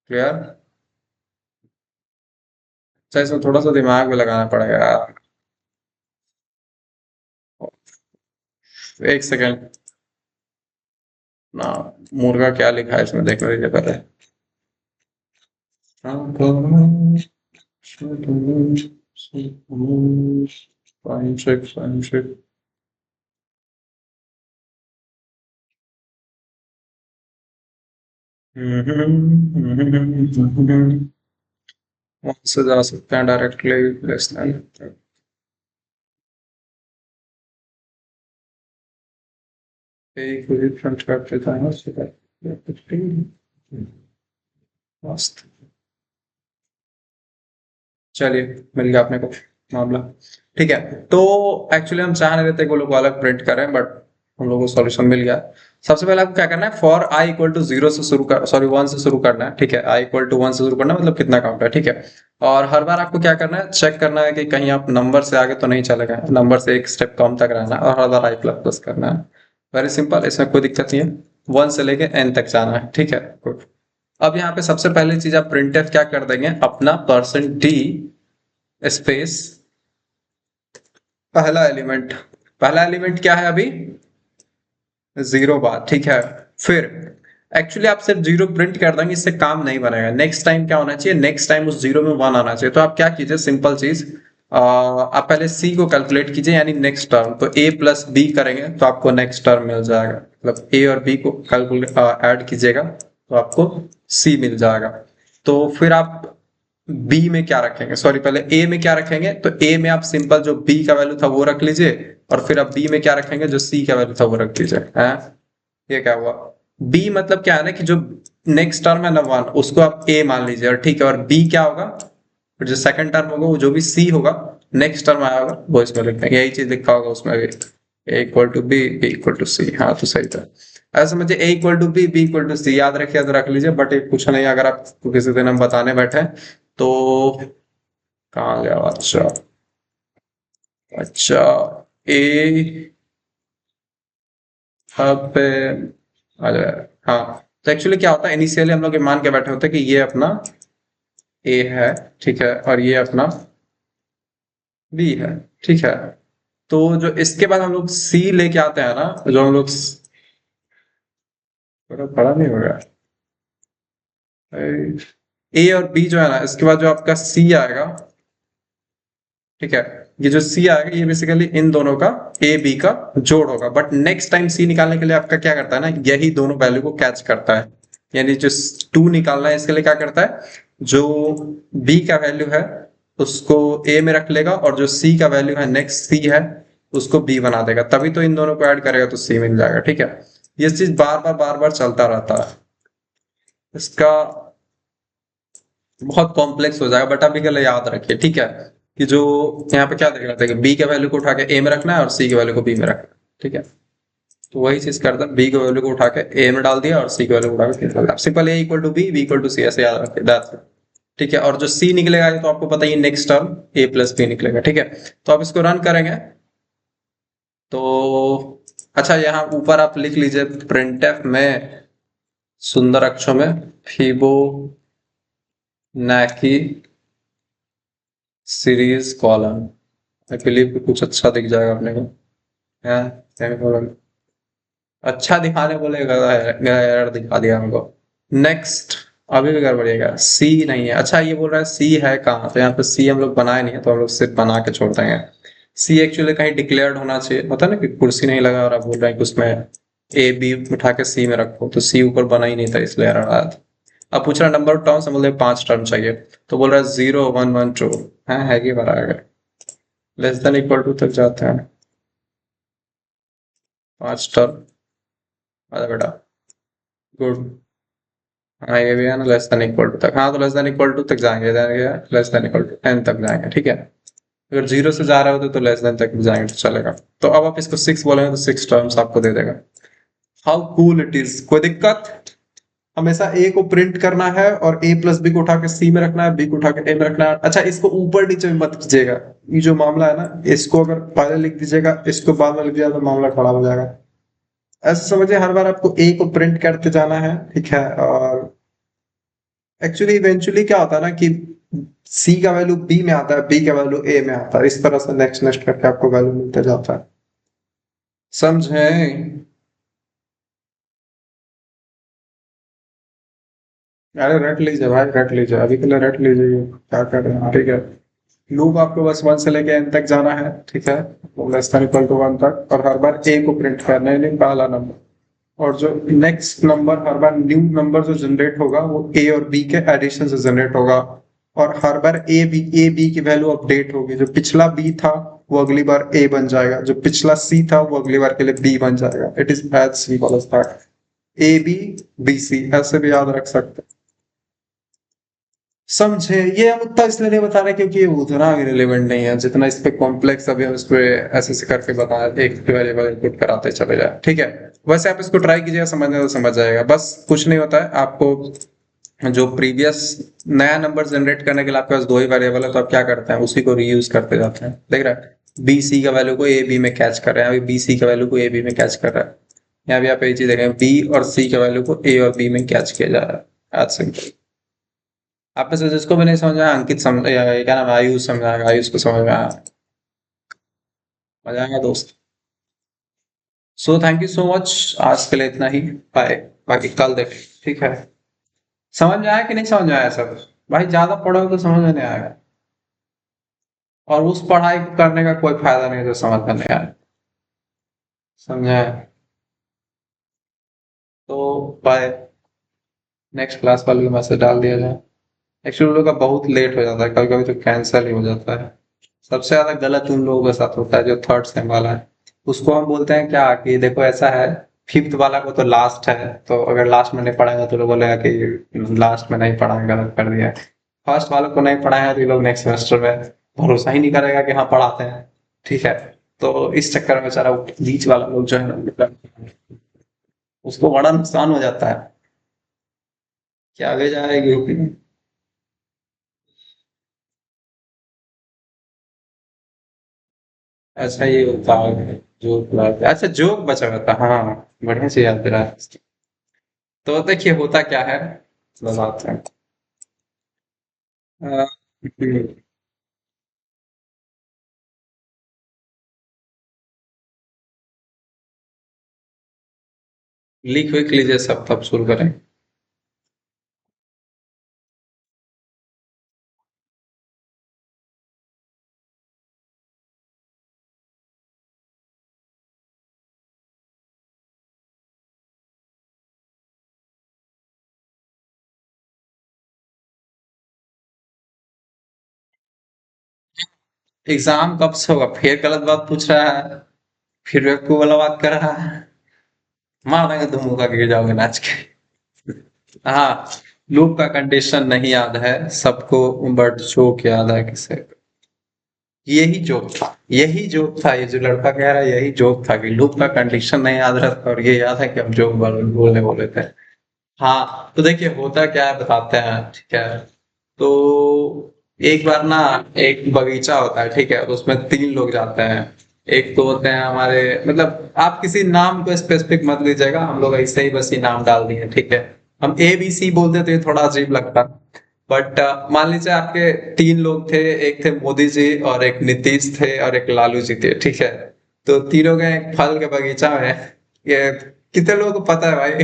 क्लियर? अच्छा, इसमें थोड़ा सा दिमाग भी लगाना पड़ेगा। एक सेकेंड ना, मुर्गा क्या लिखा है इसमें देख लीजिए पहले। वहां से जा सकते हैं डायरेक्टली लेस देन एक फ्रंट करते जाएंगे उसके बाद मस्त। चलिए, मिल गया अपने को मामला। ठीक है, तो एक्चुअली हम चाह नहीं रहे थे कि वो लोग अलग प्रिंट करें, बट हम लोगों को सॉल्यूशन मिल गया। सबसे पहले आपको क्या करना है, for i equal to zero से शुरू कर, सॉरी 1 से शुरू करना है। ठीक है, आई इक्वल टू 1 से शुरू करना है, मतलब कितना काउंट है। ठीक है, और हर बार आपको क्या करना है, चेक करना है कि कहीं आप नंबर से आगे तो नहीं चले गए, नंबर से एक स्टेप कम तक रहना है, और हर बार आई प्लस प्लस करना है। वेरी सिंपल, इसमें कोई दिक्कत नहीं है। 1 से लेके n तक जाना है। ठीक है, गुड। अब यहाँ पे सबसे पहली चीज आप प्रिंटफ क्या कर देंगे, अपना %d स्पेस पहला एलिमेंट क्या है अभी, 0 बार। ठीक है, फिर एक्चुअली आप सिर्फ 0 प्रिंट कर देंगे, इससे काम नहीं बनेगा। नेक्स्ट टाइम क्या होना चाहिए, नेक्स्ट टाइम उस 0 में 1 आना चाहिए। तो आप क्या कीजिए, सिंपल चीज, आप पहले c को कैलकुलेट कीजिए, यानी नेक्स्ट टर्म। तो a प्लस बी करेंगे तो आपको नेक्स्ट टर्म मिल जाएगा, मतलब a और b को कैलकुलेट ऐड कीजिएगा तो आपको c मिल जाएगा। तो फिर आप b में क्या रखेंगे, सॉरी पहले a में क्या रखेंगे, तो a में आप सिंपल जो b का वैल्यू था वो रख लीजिए, और फिर आप b में क्या रखेंगे, जो c का वैल्यू था वो रख लीजिए। ये क्या हुआ, b मतलब क्या है ना, कि जो नेक्स्ट टर्म है ना 1, उसको आप a मान लीजिए, और ठीक है, और b क्या होगा, फिर जो सेकंड टर्म होगा वो जो भी c होगा, नेक्स्ट टर्म आया होगा वो इसमें लिख देंगे। यही चीज लिखा होगा उसमें भी, a equal to B, B equal to C. हाँ तो सही था। ऐसा समझिए, a equal to B, B equal to C, याद रखिए तो रख लीजिए, बट एक कुछ नहीं, अगर आपको किसी दिन हम बताने बैठे तो कहाँ गया, अच्छा अच्छा, ए अब आ जाएगा। हाँ, तो एक्चुअली क्या होता है, इनिशियली हम लोग ये मान के बैठे होते हैं कि ये अपना ए है, ठीक है, और ये अपना बी है। ठीक है, तो जो इसके बाद हम लोग सी लेके आते हैं ना, जो हम लोग थोड़ा बड़ा नहीं होगा, ए और बी जो है ना, इसके बाद जो आपका सी आएगा, ठीक है, ये जो सी आएगा ये बेसिकली इन दोनों का ए बी का जोड़ होगा। बट नेक्स्ट टाइम सी निकालने के लिए आपका क्या करता है ना, यही दोनों वैल्यू को कैच करता है, यानी जो 2 निकालना है इसके लिए क्या करता है, जो बी का वैल्यू है उसको ए में रख लेगा, और जो सी का वैल्यू है नेक्स्ट सी है उसको बी बना देगा, तभी तो इन दोनों को ऐड करेगा तो सी मिल जाएगा। ठीक है, ये चीज बार बार चलता रहता है। इसका बहुत कॉम्प्लेक्स हो जाएगा, बट अभी के लिए याद रखिए। ठीक है, कि जो यहाँ पे क्या देख रहा था कि बी के वैल्यू को उठा के ए में रखना है और सी के वैल्यू को बी में रखना है। ठीक है, तो वही चीज करता है, बी के वैल्यू को उठा के ए में डाल दिया और सी के वैल्यू को उठा के डाल दिया। Simple, A equal to B, B equal to C, ऐसे याद रखिए, दैट्स इट। ठीक है, और जो सी निकलेगा ये तो आपको पता ही, नेक्स्ट टर्म ए प्लस बी निकलेगा। ठीक है, तो आप इसको रन करेंगे तो अच्छा, यहाँ ऊपर आप लिख लीजिए प्रिंटफ में सुंदर अक्षरों में Fibonacci series column. I believe कुछ अच्छा दिख जाएगा अपने को। हाँ, सेमीकोलन अच्छा दिखाने बोलेगा, एरर दिखा दिया हमको। नेक्स्ट, अभी भी गड़बड़िएगा, सी नहीं है। अच्छा, ये बोल रहा है सी है कहाँ, तो यहाँ पे सी हम लोग बनाए नहीं है, तो हम लोग सिर्फ बना के छोड़ देंगे। सी एक्चुअली कहीं डिक्लेयर्ड होना चाहिए, होता है ना कि कुर्सी नहीं लगा और आप बोल रहे हैं कि उसमें ए बी उठा के सी में रखो, तो सी ऊपर बना ही नहीं था, इसलिए एरर आया था। अब पूछ रहा है नंबर ऑफ टर्म्स, बोल रहे 5 टर्म चाहिए, तो बोल रहा है 0 1 1 2 है कि बराबर, लेस देन इक्वल टू तक जाते हैं 5 टर्म। अरे बेटा, गुड। हाँ ये भी है ना, लेस देन इक्वल टू तक। हाँ तो लेस देन इक्वल टू तक जाएंगे, लेस देन इक्वल टू 10 तक जाएंगे। ठीक है, अगर 0 से जा रहे होते तो लेस देन तक भी जाएंगे तो चलेगा। तो अब आप इसको 6 बोलेंगे तो 6 टर्म्स आपको दे देगा। हाउ कूल इट इज, कोई दिक्कत। हमेशा ए को प्रिंट करना है और ए प्लस बी को उठा के सी में रखना है, बी को उठा के ए में रखना है। अच्छा, इसको ऊपर नीचे में मत कीजिएगा, ये जो मामला है ना, इसको अगर पहले लिख दीजिएगा, इसको बाद में लिख दिया तो मामला खराब हो जाएगा। ऐसे समझिए, हर बार आपको ए को प्रिंट करते जाना है। ठीक है, और एक्चुअली इवेंचुअली क्या होता है ना कि सी का वैल्यू बी में आता है, बी का वैल्यू ए में आता है, इस तरह से नेक्स्ट नेक्स्ट करके आपको वैल्यू मिलते जाता है। समझे? अरे रट लीजिए भाई, रट लीजिए, अभी के लिए रट लीजिए, क्या कर रहे हैं। ठीक है, लूप आपको बस 1 से लेके n तक जाना है। ठीक है, लेस देन इक्वल टू 1 तक, और हर बार a को प्रिंट करना है, नहीं पहला नंबर। और जो नेक्स्ट नंबर हर बार न्यू नंबर जो जनरेट होगा वो ए और बी के एडिशन से जनरेट होगा, और हर बार ए बी की वैल्यू अपडेट होगी। जो पिछला बी था वो अगली बार ए बन जाएगा, जो पिछला सी था वो अगली बार के लिए बी बन जाएगा। It is as simple as that. A B B C ऐसे भी याद रख सकते हैं। समझे? ये हम उतना इसलिए नहीं बता रहे क्योंकि ये उतना भी रिलेवेंट नहीं है जितना इस पे कॉम्प्लेक्स अभी हम इस पे ऐसे ऐसे करके बता एक वेरिएबल इनपुट कराते चले जाए। ठीक है, वैसे आप इसको ट्राई कीजिएगा, समझने तो समझ जाएगा। बस कुछ नहीं होता है, आपको जो प्रीवियस नया नंबर जनरेट करने के लिए आपके पास दो ही वेरिएबल है, तो आप क्या करते हैं उसी को रीयूज करते जाते हैं। देख रहे हैं, बी सी का वैल्यू को ए बी में कैच कर रहे हैं, अभी बी सी का वैल्यू को ए बी में कैच कर रहा है। यहाँ भी आप ये चीज देखें, बी और सी के वैल्यू को ए और बी में कैच किया जा रहा है। आज सिंपल। आप में से जिसको भी नहीं समझ आया, अंकित समझ, क्या नाम है, आयुष समझाएगा, आयुष को समझ में आया, मजा आएगा दोस्त। So thank you so much, आज के लिए इतना ही। बाय। बाकी कल देखें, ठीक है। समझ में आया कि नहीं समझ में आया सब? भाई ज्यादा पढ़ोगे तो समझ में नहीं आएगा, और उस पढ़ाई को करने का कोई फायदा नहीं जो समझ में नहीं आया। समझे? तो बाय। नेक्स्ट क्लास वाले को मैसेज डाल दिया जाए। एक्चुअली उन लोगों का बहुत लेट हो जाता है, कभी कभी तो कैंसिल ही हो जाता है। सबसे ज्यादा गलत उन लोगों के साथ होता है जो थर्ड सेम वाला है। उसको हम बोलते हैं क्या कि देखो ऐसा है, फिफ्थ वाला को तो लास्ट है, तो अगर लास्ट में नहीं पढ़ाएंगे तो लोग बोलेगा कि लास्ट में नहीं पढ़ाएंगे, गलत कर दिया। फर्स्ट वाले को नहीं पढ़ाया तो ये लोग नेक्स्ट सेमेस्टर में भरोसा ही नहीं करेगा कि हाँ पढ़ाते हैं। ठीक है, तो इस चक्कर में बेचारा बीच वाला लोग जो है ना, मतलब उसको बड़ा नुकसान हो जाता है कि आगे जाएगी। अच्छा ये होता है जोक, अच्छा जोक बचा हुआ था, हाँ बढ़िया से याद दिला। तो देखिए होता क्या है, बताते हैं। अ, लिख विख लीजिए सब, तब शुरू करें। एग्जाम कब से होगा? फिर गलत बात पूछ रहा है, फिर बेवकूफ वाला बात कर रहा है। मार देंगे तुम, मुंह का गिर जाओगे नाच के। हाँ, लूप का कंडीशन नहीं याद है सबको, बट जोक याद है किसे? यही जोक था, यही जोक था, ये जो लड़का कह रहा है यही जोक था कि लूप का कंडीशन नहीं याद रहता, और ये याद है कि हम जोक बोलने बोले थे। हाँ तो देखिए होता क्या है बताते हैं, ठीक है। तो एक बार ना, एक बगीचा होता है, ठीक है, तो उसमें तीन लोग जाते हैं। एक तो होते हैं हमारे, मतलब आप किसी नाम को स्पेसिफिक मत लीजिएगा, हम लोग ऐसे ही बस ये नाम डाल दिए, ठीक है। हम ए बी सी बोलते तो ये थोड़ा अजीब लगता, बट मान लीजिए आपके तीन लोग थे, एक थे मोदी जी और एक नीतीश थे और एक लालू जी थे, ठीक है। तो तीनों गए एक फल के बगीचा में। ये कितने लोगों को पता है भाई?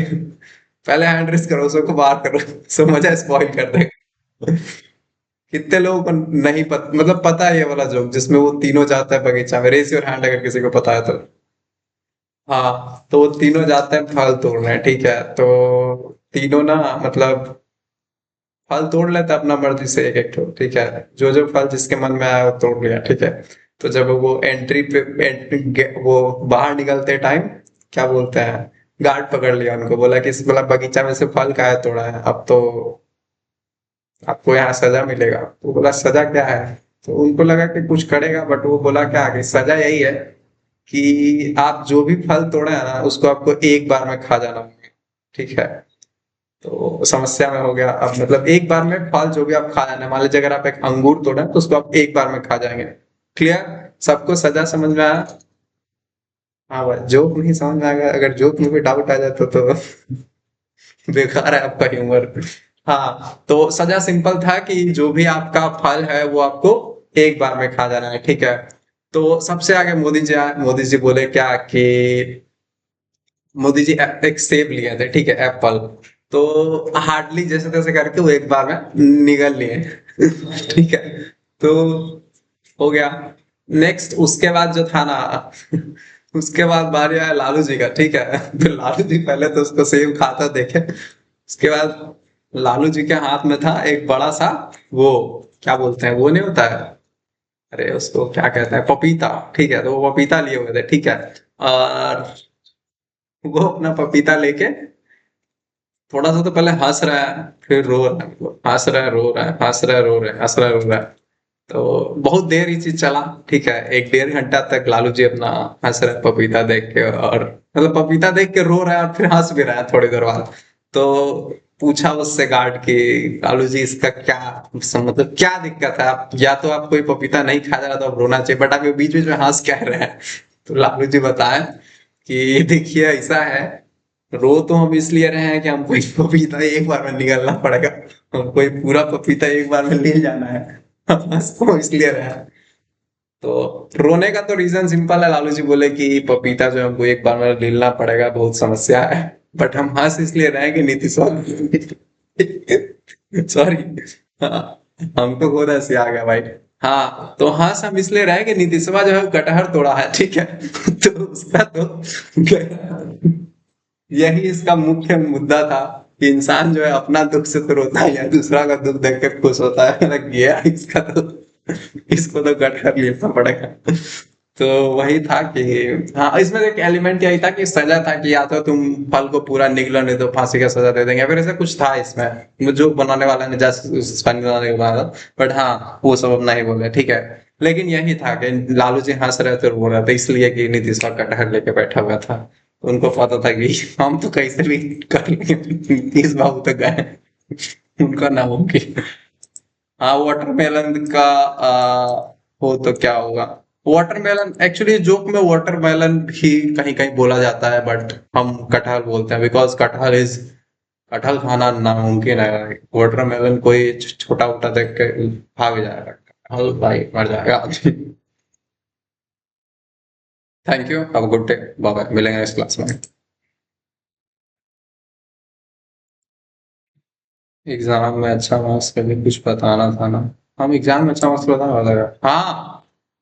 पहले हैंड रेस करो, सबको बाहर करो, सब मजा स्पॉइल कर देगा। कितने लोगों को नहीं पता, मतलब पता है ये वाला जोक जिसमें वो तीनों जाता है बगीचा में? रेस योर हैंड अगर किसी को पता है तो। हाँ तो वो तीनों जाते हैं फल तोड़ने, ठीक है। तो तीनों ना, मतलब फल तोड़ लेता है अपना मर्जी से एक एक ठो, ठीक है। जो जो फल जिसके मन में आया वो तोड़ लिया, ठीक है। तो जब वो एंट्री पे वो बाहर निकलते टाइम, क्या बोलते हैं, गार्ड पकड़ लिया उनको, बोला कि इस मतलब बगीचा में से फल काहे तोड़ा है, अब तो आपको यहाँ सजा मिलेगा। तो बोला सजा क्या है? तो उनको लगा कि कुछ करेगा, बट वो बोला क्या कि सजा यही है कि आप जो भी फल तोड़े हैं ना उसको आपको एक बार में खा जाना होगा, ठीक है। तो समस्या में हो गया अब, मतलब एक बार में फल जो भी आप खा जाना, मान लीजिए अगर आप एक अंगूर तोड़े तो उसको आप एक बार में खा जाएंगे। क्लियर? सबको सजा समझ में आया? हाँ भाई, जोक नहीं समझ में आएगा, अगर जोक में भी डाउट आ जाता तो बेकार है आपका ह्यूमर। हाँ तो सजा सिंपल था कि जो भी आपका फल है वो आपको एक बार में खा जाना है, ठीक है। तो सबसे आगे मोदी जी आए, मोदी जी बोले क्या कि मोदी जी एक सेब लिए थे, ठीक है, एप्पल। तो हार्डली जैसे तैसे करके वो एक बार में निगल लिए। ठीक है, तो हो गया। नेक्स्ट उसके बाद जो था ना, उसके बाद बारी आया लालू जी का, ठीक है। तो लालू जी पहले तो उसको सेब खाता देखे, उसके बाद लालू जी के हाथ में था एक बड़ा सा, वो क्या बोलते हैं, वो नहीं होता है, अरे उसको क्या कहते हैं, पपीता, ठीक है। तो वो पपीता लिए हुए थे, ठीक है। और वो अपना पपीता लेके थोड़ा सा तो पहले हंस रहा है, फिर रो रहा है, मतलब हंस रहा है, रो रहा है, हंस रहा है, रो रहा है, हंस रहा है, रो रहा है। तो बहुत देर ये चीज चला, ठीक है। एक डेढ़ घंटा तक लालू जी अपना हंस रहे हैं पपीता देख के, और मतलब पपीता देख के रो रहा है और फिर हंस भी रहा है थोड़ी देर बाद। तो पूछा उससे गार्ड की, लालू जी इसका क्या मतलब क्या दिक्कत है, आप या तो आप कोई पपीता नहीं खा जा रहा तो आप रोना चाहिए, बट आप ये बीच बीच में हंस कह रहे हैं। तो लालू जी बताए कि देखिए ऐसा है, रो तो हम इसलिए रहे हैं कि हमको एक पपीता एक बार में निगलना पड़ेगा, हमको एक पूरा पपीता एक बार में ले जाना है, बस वो इसलिए रहे हैं। तो रोने का तो रीजन सिंपल है, लालू जी बोले कि पपीता जो हमको एक बार में लेना पड़ेगा, बहुत समस्या है। बट हम हंस इसलिए रहे हैं कि नीतीश सॉरी, हाँ, हमको खुद हंसी आ गया भाई। हाँ, तो हंस हम इसलिए रहे कि नीतीशवा जो है वो कटहर तोड़ा है, ठीक है। तो उसका तो यही इसका मुख्य मुद्दा था कि इंसान जो है अपना दुख से तो रोता है या दूसरा का दुख देख के खुश होता है, लग गया इसका तो, इसको तो गट कर लेना पड़ेगा। तो वही था कि हाँ, इसमें एक एलिमेंट यही था कि सजा था कि या तो तुम फल को पूरा निगलो, नहीं तो फांसी का सजा दे देंगे, फिर ऐसा कुछ था इसमें, जो बनाने वाला ने जस्ट फनी बनाने को बनाया था। बट हाँ, वो सब अब नहीं बोले, ठीक है। लेकिन यही था कि लालू जी हंस रहे थे, रो रहे थे, इसलिए कि नीतीश कुमार कटहर लेके बैठा हुआ था। उनको पता था कि हम तो कैसे भी कर लेंगे, नीतीश बाबू तक गए, उनका नामुमकिन। हाँ, वाटरमेलन का हो तो क्या होगा। वाटरमेलन एक्चुअली जोक में वाटरमेलन भी कहीं कहीं बोला जाता है, बट हम कटहल बोलते हैं बिकॉज कटहल खाना नामुमकिन है। वाटरमेलन कोई छोटा उटा देख के भाग जाएगा, कटहल भाई मर जाएगा। Thank you, have a good day, bye bye, मिलेंगे इस क्लास में। एग्जाम में अच्छा मार्क्स के लिए कुछ बताना था ना। हम एग्जाम में अच्छा मार्क्स बताना था, हाँ,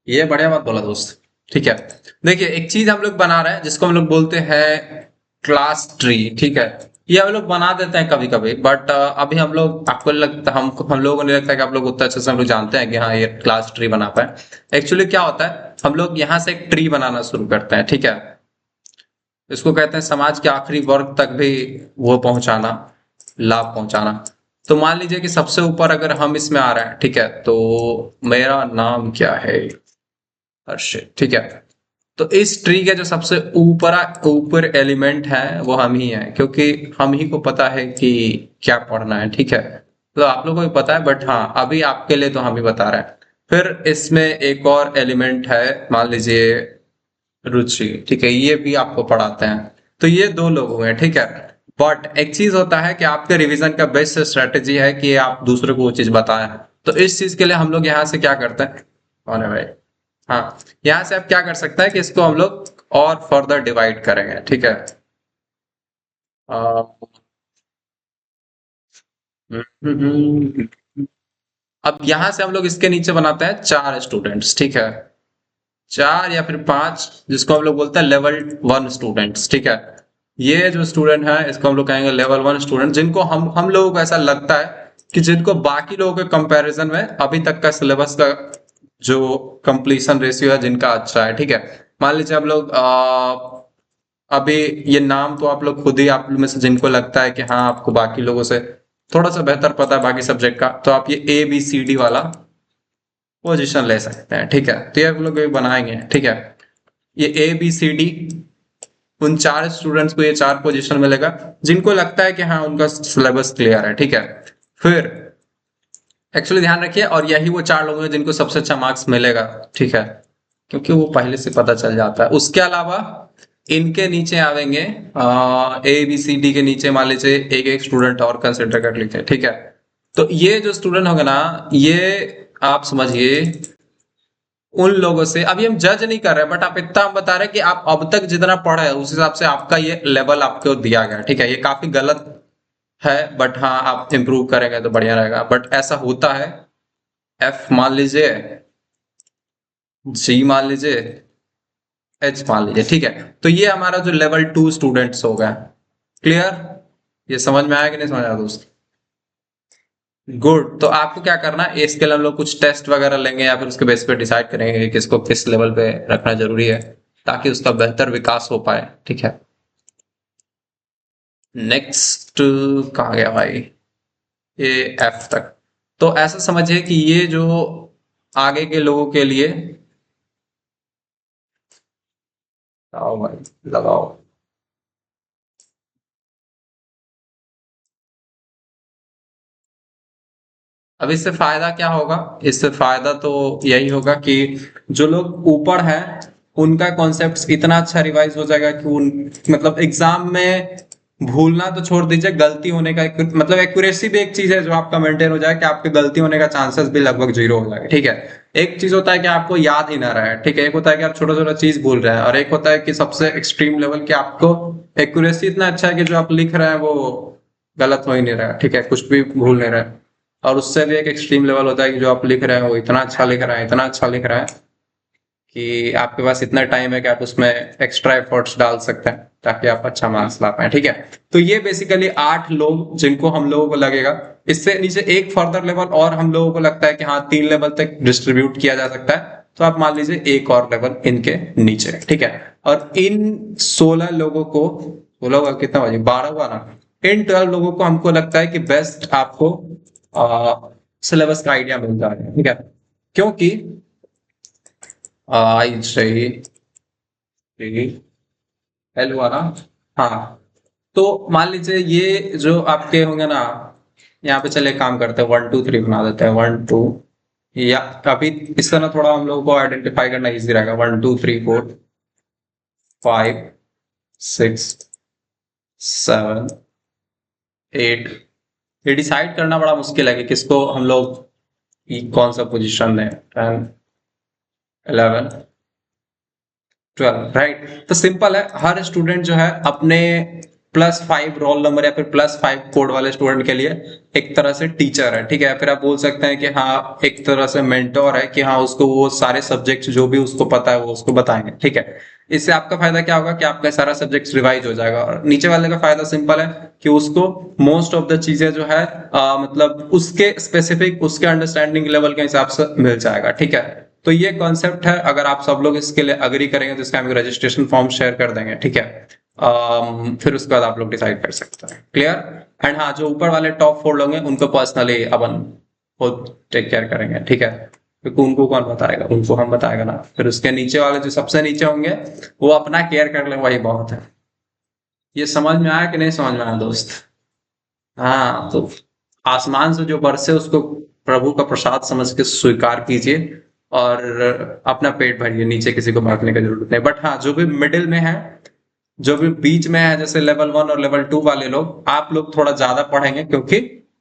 ये बढ़िया बात बोला दोस्त। ठीक है, देखिए एक चीज हम लोग बना रहे हैं जिसको हम लोग बोलते हैं क्लास ट्री, ठीक है। ये हम लोग बना देते हैं कभी कभी, बट अभी हम लोग, आपको लगता, हम लोगों को नहीं लगता कि आप लोग उतना अच्छे से हम लोग जानते हैं कि हाँ ये क्लास ट्री बना पाए। एक्चुअली क्या होता है, हम लोग यहाँ से एक ट्री बनाना शुरू करते हैं, ठीक है। इसको कहते हैं समाज के आखिरी वर्ग तक भी वो पहुंचाना, लाभ पहुंचाना। तो मान लीजिए कि सबसे ऊपर अगर हम इसमें आ रहे हैं, ठीक है, तो मेरा नाम क्या है, हर्षित, ठीक है। तो इस ट्री के जो सबसे ऊपर एलिमेंट है वो हम ही हैं, क्योंकि हम ही को पता है कि क्या पढ़ना है, ठीक है। तो आप लोगों को भी पता है, बट हाँ अभी आपके लिए तो हम ही बता रहे हैं। फिर इसमें एक और एलिमेंट है, मान लीजिए रुचि, ठीक है, ये भी आपको पढ़ाते हैं। तो ये दो लोग हुए, ठीक है। बट एक चीज होता है कि आपके रिवीजन का बेस्ट स्ट्रेटेजी है कि आप दूसरे को वो चीज बताएं। तो इस चीज के लिए हम लोग यहाँ से क्या करते हैं, कौन है भाई, हाँ, यहाँ से आप क्या कर सकते हैं कि इसको हम लोग और फर्दर डिवाइड करेंगे, ठीक है। अब यहाँ से हम लोग इसके नीचे बनाते हैं 4 स्टूडेंट्स, ठीक है, 4 या फिर 5, जिसको हम लोग बोलते हैं लेवल 1 स्टूडेंट्स, ठीक है। ये जो स्टूडेंट है इसको हम लोग कहेंगे लेवल 1 स्टूडेंट, जिनको हम लोगों को ऐसा लगता है कि जिनको बाकी लोगों के कंपैरिजन में अभी तक का सिलेबस का जो कंप्लीशन रेशियो है जिनका अच्छा है, ठीक है। मान लीजिए हम लोग अभी ये नाम तो आप लोग खुद ही, आप में से जिनको लगता है कि हाँ आपको बाकी लोगों से थोड़ा सा बेहतर पता है बाकी सब्जेक्ट का, तो आप ये ABCD वाला पोजीशन ले सकते हैं, ठीक है। तो ये आप लोग बनाएंगे, ठीक है। ये ABCD, उन 4 स्टूडेंट्स को ये 4 पोजीशन मिलेगा, जिनको लगता है कि हाँ उनका सिलेबस क्लियर है, ठीक है। फिर एक्चुअली ध्यान रखिए, और यही वो 4 लोग हैं जिनको सबसे अच्छा मार्क्स मिलेगा, ठीक है, क्योंकि वो पहले से पता चल जाता है। उसके अलावा इनके नीचे आवेंगे, ABCD के नीचे मान लीजिए एक एक स्टूडेंट और कंसिडर कर लीजिए, ठीक है। तो ये जो स्टूडेंट होगा ना, ये आप समझिए उन लोगों से, अभी हम जज नहीं कर रहे, बट आप इतना हम बता रहे हैं कि आप अब तक जितना पढ़े हैं उस हिसाब से आपका ये लेवल आपको दिया गया, ठीक है। ये काफी गलत है, बट हाँ आप इम्प्रूव करेंगे तो बढ़िया रहेगा, बट ऐसा होता है। F मान लीजिए, G मान लीजिए, एच मान लीजिए, ठीक है। तो ये हमारा जो लेवल 2 स्टूडेंट्स हो गए। क्लियर? ये समझ में आया कि नहीं समझ आया दोस्त? गुड। तो आपको क्या करना है, इसके लिए हम लोग कुछ टेस्ट वगैरह लेंगे या फिर उसके बेस पे डिसाइड करेंगे कि किसको किस लेवल पे रखना जरूरी है ताकि उसका बेहतर विकास हो पाए, ठीक है। नेक्स्ट कहाँ गया भाई, ये एफ तक। तो ऐसा समझिए कि ये जो आगे के लोगों के लिए, आओ भाई लगाओ। अब इससे फायदा क्या होगा? इससे फायदा तो यही होगा कि जो लोग ऊपर हैं उनका कॉन्सेप्ट इतना अच्छा रिवाइज हो जाएगा कि उन मतलब एग्जाम में भूलना तो छोड़ दीजिए, गलती होने का मतलब एक्यूरेसी भी एक चीज है जो आपका मेंटेन हो जाए कि आपके गलती होने का चांसेस भी लगभग जीरो हो जाएगा, ठीक है। एक चीज होता है कि आपको याद ही ना रहे, ठीक है। एक होता है कि आप छोटा छोटा चीज भूल रहे हैं, और एक होता है कि सबसे एक्सट्रीम लेवल कि आपको एक्यूरेसी इतना अच्छा है कि जो आप लिख रहे हैं वो गलत हो ही नहीं रहा है, ठीक है, कुछ भी भूल नहीं रहे। और उससे भी एक एक्सट्रीम लेवल होता है कि जो आप लिख रहे हैं वो इतना अच्छा लिख रहा है, इतना अच्छा लिख रहा है कि आपके पास इतना टाइम है कि आप उसमें एक्स्ट्रा एफर्ट्स डाल सकते हैं ताकि आप अच्छा मार्क्स ला पाए, ठीक है। तो ये बेसिकली 8 लोग जिनको हम लोगों को लगेगा। इससे नीचे एक फर्दर लेवल और हम लोगों को लगता है कि हाँ 3 लेवल तक डिस्ट्रीब्यूट किया जा सकता है, तो आप मान लीजिए एक और लेवल इनके नीचे, ठीक है। और इन 16 लोगों को, 16 हुआ कितना बजे, 12 हुआ ना, इन 12 लोगों को हमको लगता है कि बेस्ट आपको सिलेबस का आइडिया मिल जाएगा, ठीक है। क्योंकि आई सही एल हुआ ना, हाँ। तो मान लीजिए ये जो आपके होंगे ना, यहाँ पे चले काम करते हैं 1 2 3 बना देते हैं, 1 2, या अभी इस तरह थोड़ा हम लोगों को आइडेंटिफाई करना इजी रहेगा, 1 2 3 4 5 6 7 8। ये डिसाइड करना बड़ा मुश्किल है कि किसको हम लोग कौन सा पोजीशन दें, 10 11 12, राइट। तो सिंपल है, हर स्टूडेंट जो है अपने +5 रोल नंबर या फिर +5 कोड वाले स्टूडेंट के लिए एक तरह से टीचर है, ठीक है। फिर आप बोल सकते हैं कि हाँ एक तरह से मेंटोर है कि हाँ उसको वो सारे सब्जेक्ट्स जो भी उसको पता है वो उसको बताएंगे, ठीक है। इससे आपका फायदा क्या होगा कि आपका सारा सब्जेक्ट रिवाइज हो जाएगा, और नीचे वाले का फायदा सिंपल है कि उसको मोस्ट ऑफ द चीजें जो है मतलब उसके स्पेसिफिक उसके अंडरस्टैंडिंग लेवल के हिसाब से मिल जाएगा, ठीक है। तो ये कॉन्सेप्ट है, अगर आप सब लोग इसके लिए अग्री करेंगे तो इसका हम रजिस्ट्रेशन फॉर्म शेयर कर देंगे, ठीक है। फिर उसके बाद आप लोग डिसाइड कर सकते हैं। क्लियर? एंड हाँ, जो ऊपर वाले टॉप 4 लोग हैं उनको पर्सनली अपन खुद टेक केयर करेंगे, ठीक है, क्योंकि उनको कौन बताएगा, उनको हम बताएगा ना। फिर उसके नीचे वाले जो सबसे नीचे होंगे वो अपना केयर कर ले, वही बहुत है। ये समझ में आया कि नहीं समझ में आया दोस्त? हाँ, तो आसमान से जो बरसे उसको प्रभु का प्रसाद समझ के स्वीकार कीजिए और अपना पेट भरिए, नीचे किसी को बांटने की जरूरत नहीं। बट हाँ, जो भी मिडिल में है, जो भी बीच में है, जैसे लेवल 1 और लेवल 2 वाले लोग, आप लोग थोड़ा ज्यादा पढ़ेंगे क्योंकि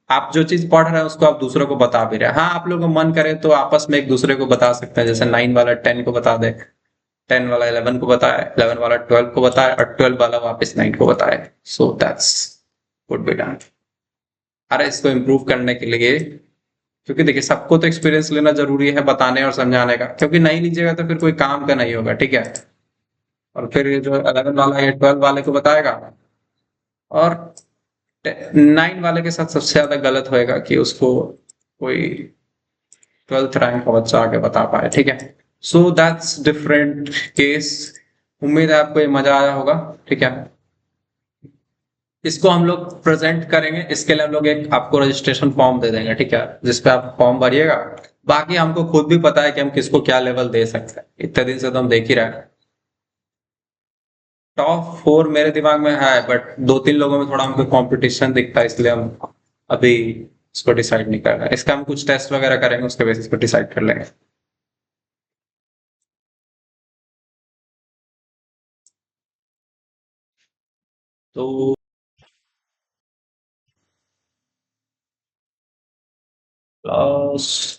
आप जो चीज पढ़ रहे हैं उसको आप दूसरों को बता भी रहे हैं। हाँ, आप लोग को मन करे तो आपस में एक दूसरे को बता सकते हैं, जैसे 9 वाला 10 को बता दे, 10 वाला 11 को बताए, 11 वाला 12 को बताए, और 12 वाला वापस 9 को बताए। So that's would be done. अरे इसको इम्प्रूव करने के लिए, क्योंकि देखिए सबको तो एक्सपीरियंस लेना जरूरी है बताने और समझाने का, क्योंकि नहीं लीजिएगा तो फिर कोई काम का नहीं होगा, ठीक है। और फिर ये जो 11 वाला या 12 वाले को बताएगा, और 9 वाले के साथ सबसे ज्यादा गलत होएगा कि उसको कोई 12th रैंक का बच्चा आके बता पाए, ठीक है। So that's different case. उम्मीद है आपको ये मजा आया होगा, ठीक है। इसको हम लोग प्रेजेंट करेंगे, इसके लिए हम लोग एक आपको रजिस्ट्रेशन फॉर्म दे देंगे, ठीक है, जिसपे आप फॉर्म भरिएगा। बाकी हमको खुद भी पता है कि हम किसको क्या लेवल दे सकते हैं, इतने दिन से तो हम देख ही रहे हैं। टॉप 4 मेरे दिमाग में है, बट 2 3 लोगों में थोड़ा हमको कंपटीशन दिखता है, इसलिए हम अभी इसको डिसाइड नहीं कर रहे हैं। इसका हम कुछ टेस्ट वगैरह करेंगे, उसके बेसिस पे डिसाइड कर लेंगे। तो क्लास,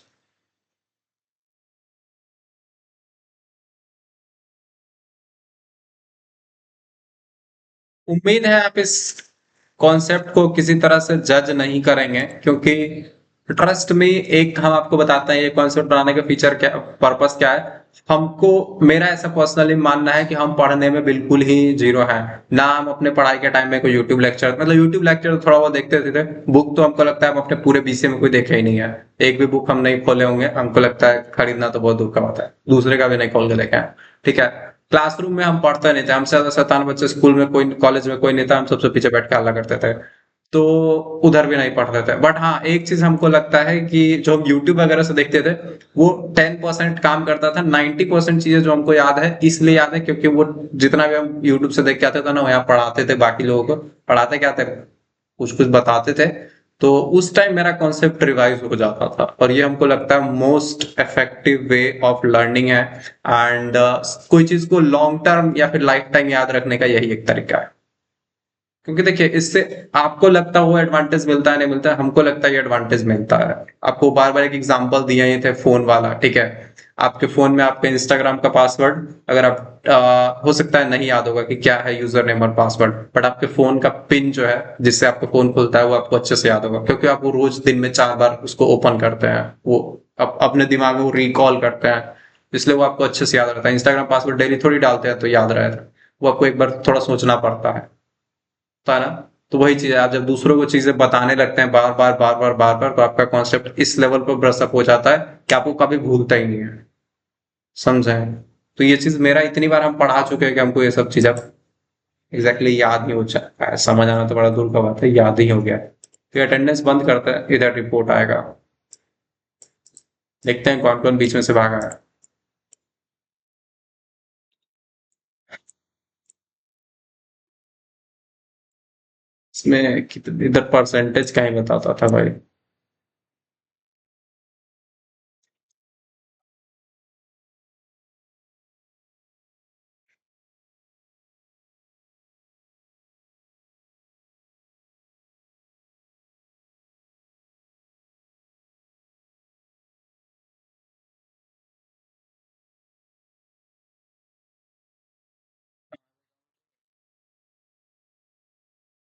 उम्मीद है आप इस कॉन्सेप्ट को किसी तरह से जज नहीं करेंगे, क्योंकि ट्रस्ट में एक हम आपको बताते हैं ये कॉन्सेप्ट बनाने का फीचर क्या, पर्पस क्या है। हमको मेरा ऐसा पर्सनली मानना है कि हम पढ़ने में बिल्कुल ही जीरो हैं। ना हम अपने पढ़ाई के टाइम में कोई यूट्यूब लेक्चर, मतलब यूट्यूब लेक्चर थोड़ा बहुत देखते थे। बुक तो हमको लगता है हम अपने पूरे बीसीए में कोई देखे ही नहीं है। एक भी बुक हम नहीं खोले होंगे, हमको लगता है खरीदना तो बहुत दूर का बात है, दूसरे का भी नहीं खोल के देखा है। ठीक है, क्लासरूम में हम पढ़ते नहीं थे, हमसे ज्यादा शैतान बच्चे स्कूल में कोई, कॉलेज में कोई नहीं था, हम सबसे पीछे बैठ के हल्ला करते थे, तो उधर भी नहीं पढ़ते थे। बट हाँ, एक चीज हमको लगता है कि जो हम यूट्यूब वगैरह से देखते थे वो 10% काम करता था, 90% चीजें जो हमको याद है इसलिए याद है क्योंकि वो जितना भी हम यूट्यूब से देख के आते थे ना, वो यहाँ पढ़ाते थे, बाकी लोगों को पढ़ाते क्या थे, कुछ कुछ बताते थे, तो उस टाइम मेरा कॉन्सेप्ट रिवाइज हो जाता था। और ये हमको लगता है most effective way of learning है। एंड कोई चीज को लॉन्ग टर्म या फिर लाइफ टाइम याद रखने का यही एक तरीका है। क्योंकि देखिए, इससे आपको लगता है वो एडवांटेज मिलता है नहीं मिलता है, हमको लगता है ये एडवांटेज मिलता है। आपको बार बार एक एग्जांपल दिया ये थे फोन वाला, ठीक है, आपके फोन में आपके इंस्टाग्राम का पासवर्ड अगर आप हो सकता है नहीं याद होगा कि क्या है यूजर नेम और पासवर्ड, बट आपके फोन का पिन जो है जिससे आपका फोन खुलता है वो आपको अच्छे से याद होगा, क्योंकि आप वो रोज दिन में 4 बार उसको ओपन करते हैं, वो अपने दिमाग में वो रिकॉल करते हैं, इसलिए वो आपको अच्छे से याद रहता है। इंस्टाग्राम पासवर्ड डेली थोड़ी डालते हैं तो याद रहता है, वो आपको एक बार थोड़ा सोचना पड़ता है, होता है ना। तो वही चीज है, आप जब दूसरों को चीजें बताने लगते हैं बार बार बार बार बार बार, तो आपका कॉन्सेप्ट इस लेवल पर ब्रशअप हो जाता है कि आपको कभी भूलता ही नहीं है। समझे? तो ये चीज मेरा इतनी बार हम पढ़ा चुके हैं कि हमको ये सब चीज अब एग्जैक्टली याद नहीं हो जाता है। समझ आना तो बड़ा दूर का बात है, याद ही हो गया। तो अटेंडेंस बंद करते हैं, इधर रिपोर्ट आएगा, देखते हैं कौन कौन बीच में से भागा है। इसमें कितने इधर परसेंटेज का ही बताता था भाई।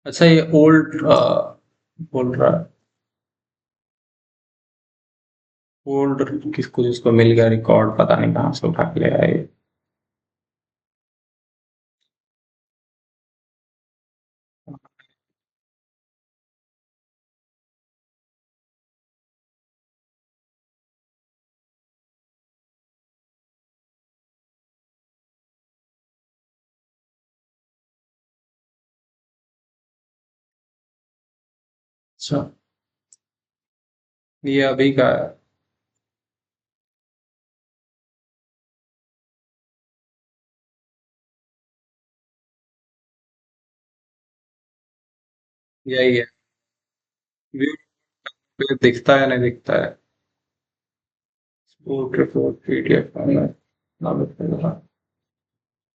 अच्छा, ये ओल्ड बोल रहा है, ओल्ड किसको जिसको मिल गया रिकॉर्ड, पता नहीं कहाँ से उठा के ले आए। अच्छा, ये अभी का है। यही है, व्यू पे दिखता है नहीं दिखता है। Report report PDF file.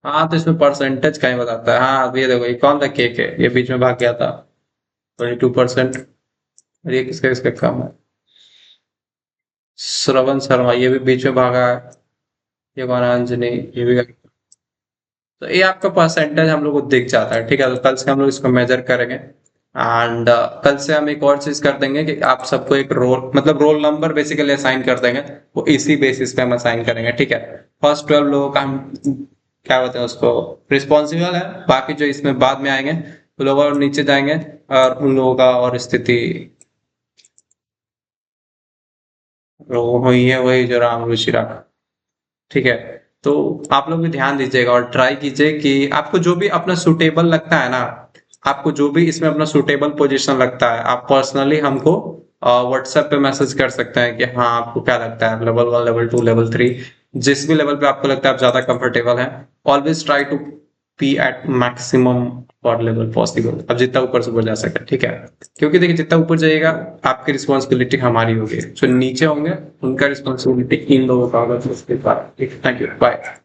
हाँ, तो इसमें परसेंटेज कहीं बताता है। हाँ, अब ये देखो, ये कौन था, केक है, ये बीच में भाग गया था 22%। और ये किसका किसका कम है, श्रवण शर्मा, ये भी बीच में भागा है। ये कौन है, अंजनी, ये भी। तो ये आपका परसेंटेज हम लोग को दिख जाता है। ठीक है, तो कल से हम लोग इसको मेजर करेंगे। एंड कल से हम एक और चीज कर देंगे कि आप सबको एक रोल, मतलब रोल नंबर बेसिकली असाइन कर देंगे, वो इसी बेसिस पे हम असाइन करेंगे। ठीक है, फर्स्ट 12 लोगों का हम क्या बोलते हैं उसको, रिस्पॉन्सिबल है। बाकी जो इसमें बाद में आएंगे वो लोग और नीचे जाएंगे, और उन लोगों का और स्थिति वही है, वही जो राम रुचि रखा। ठीक है, तो आप लोग भी ध्यान दीजिएगा और ट्राई कीजिए कि आपको जो भी अपना सुटेबल लगता है ना, आपको जो भी इसमें अपना सुटेबल पोजीशन लगता है, आप पर्सनली हमको व्हाट्सएप पे मैसेज कर सकते हैं कि हाँ आपको क्या लगता है, लेवल 1, लेवल 2, लेवल 3, जिस भी लेवल पे आपको लगता है आप ज्यादा कंफर्टेबल है। Always try to be at maximum और लेवल पॉसिबल, अब जितना ऊपर से ऊपर जा सके। ठीक है, क्योंकि देखिए जितना ऊपर जाइएगा आपकी रिस्पॉन्सिबिलिटी हमारी होगी, जो नीचे होंगे उनका रिस्पॉन्सिबिलिटी इन लोगों का होगा। Thank you, bye.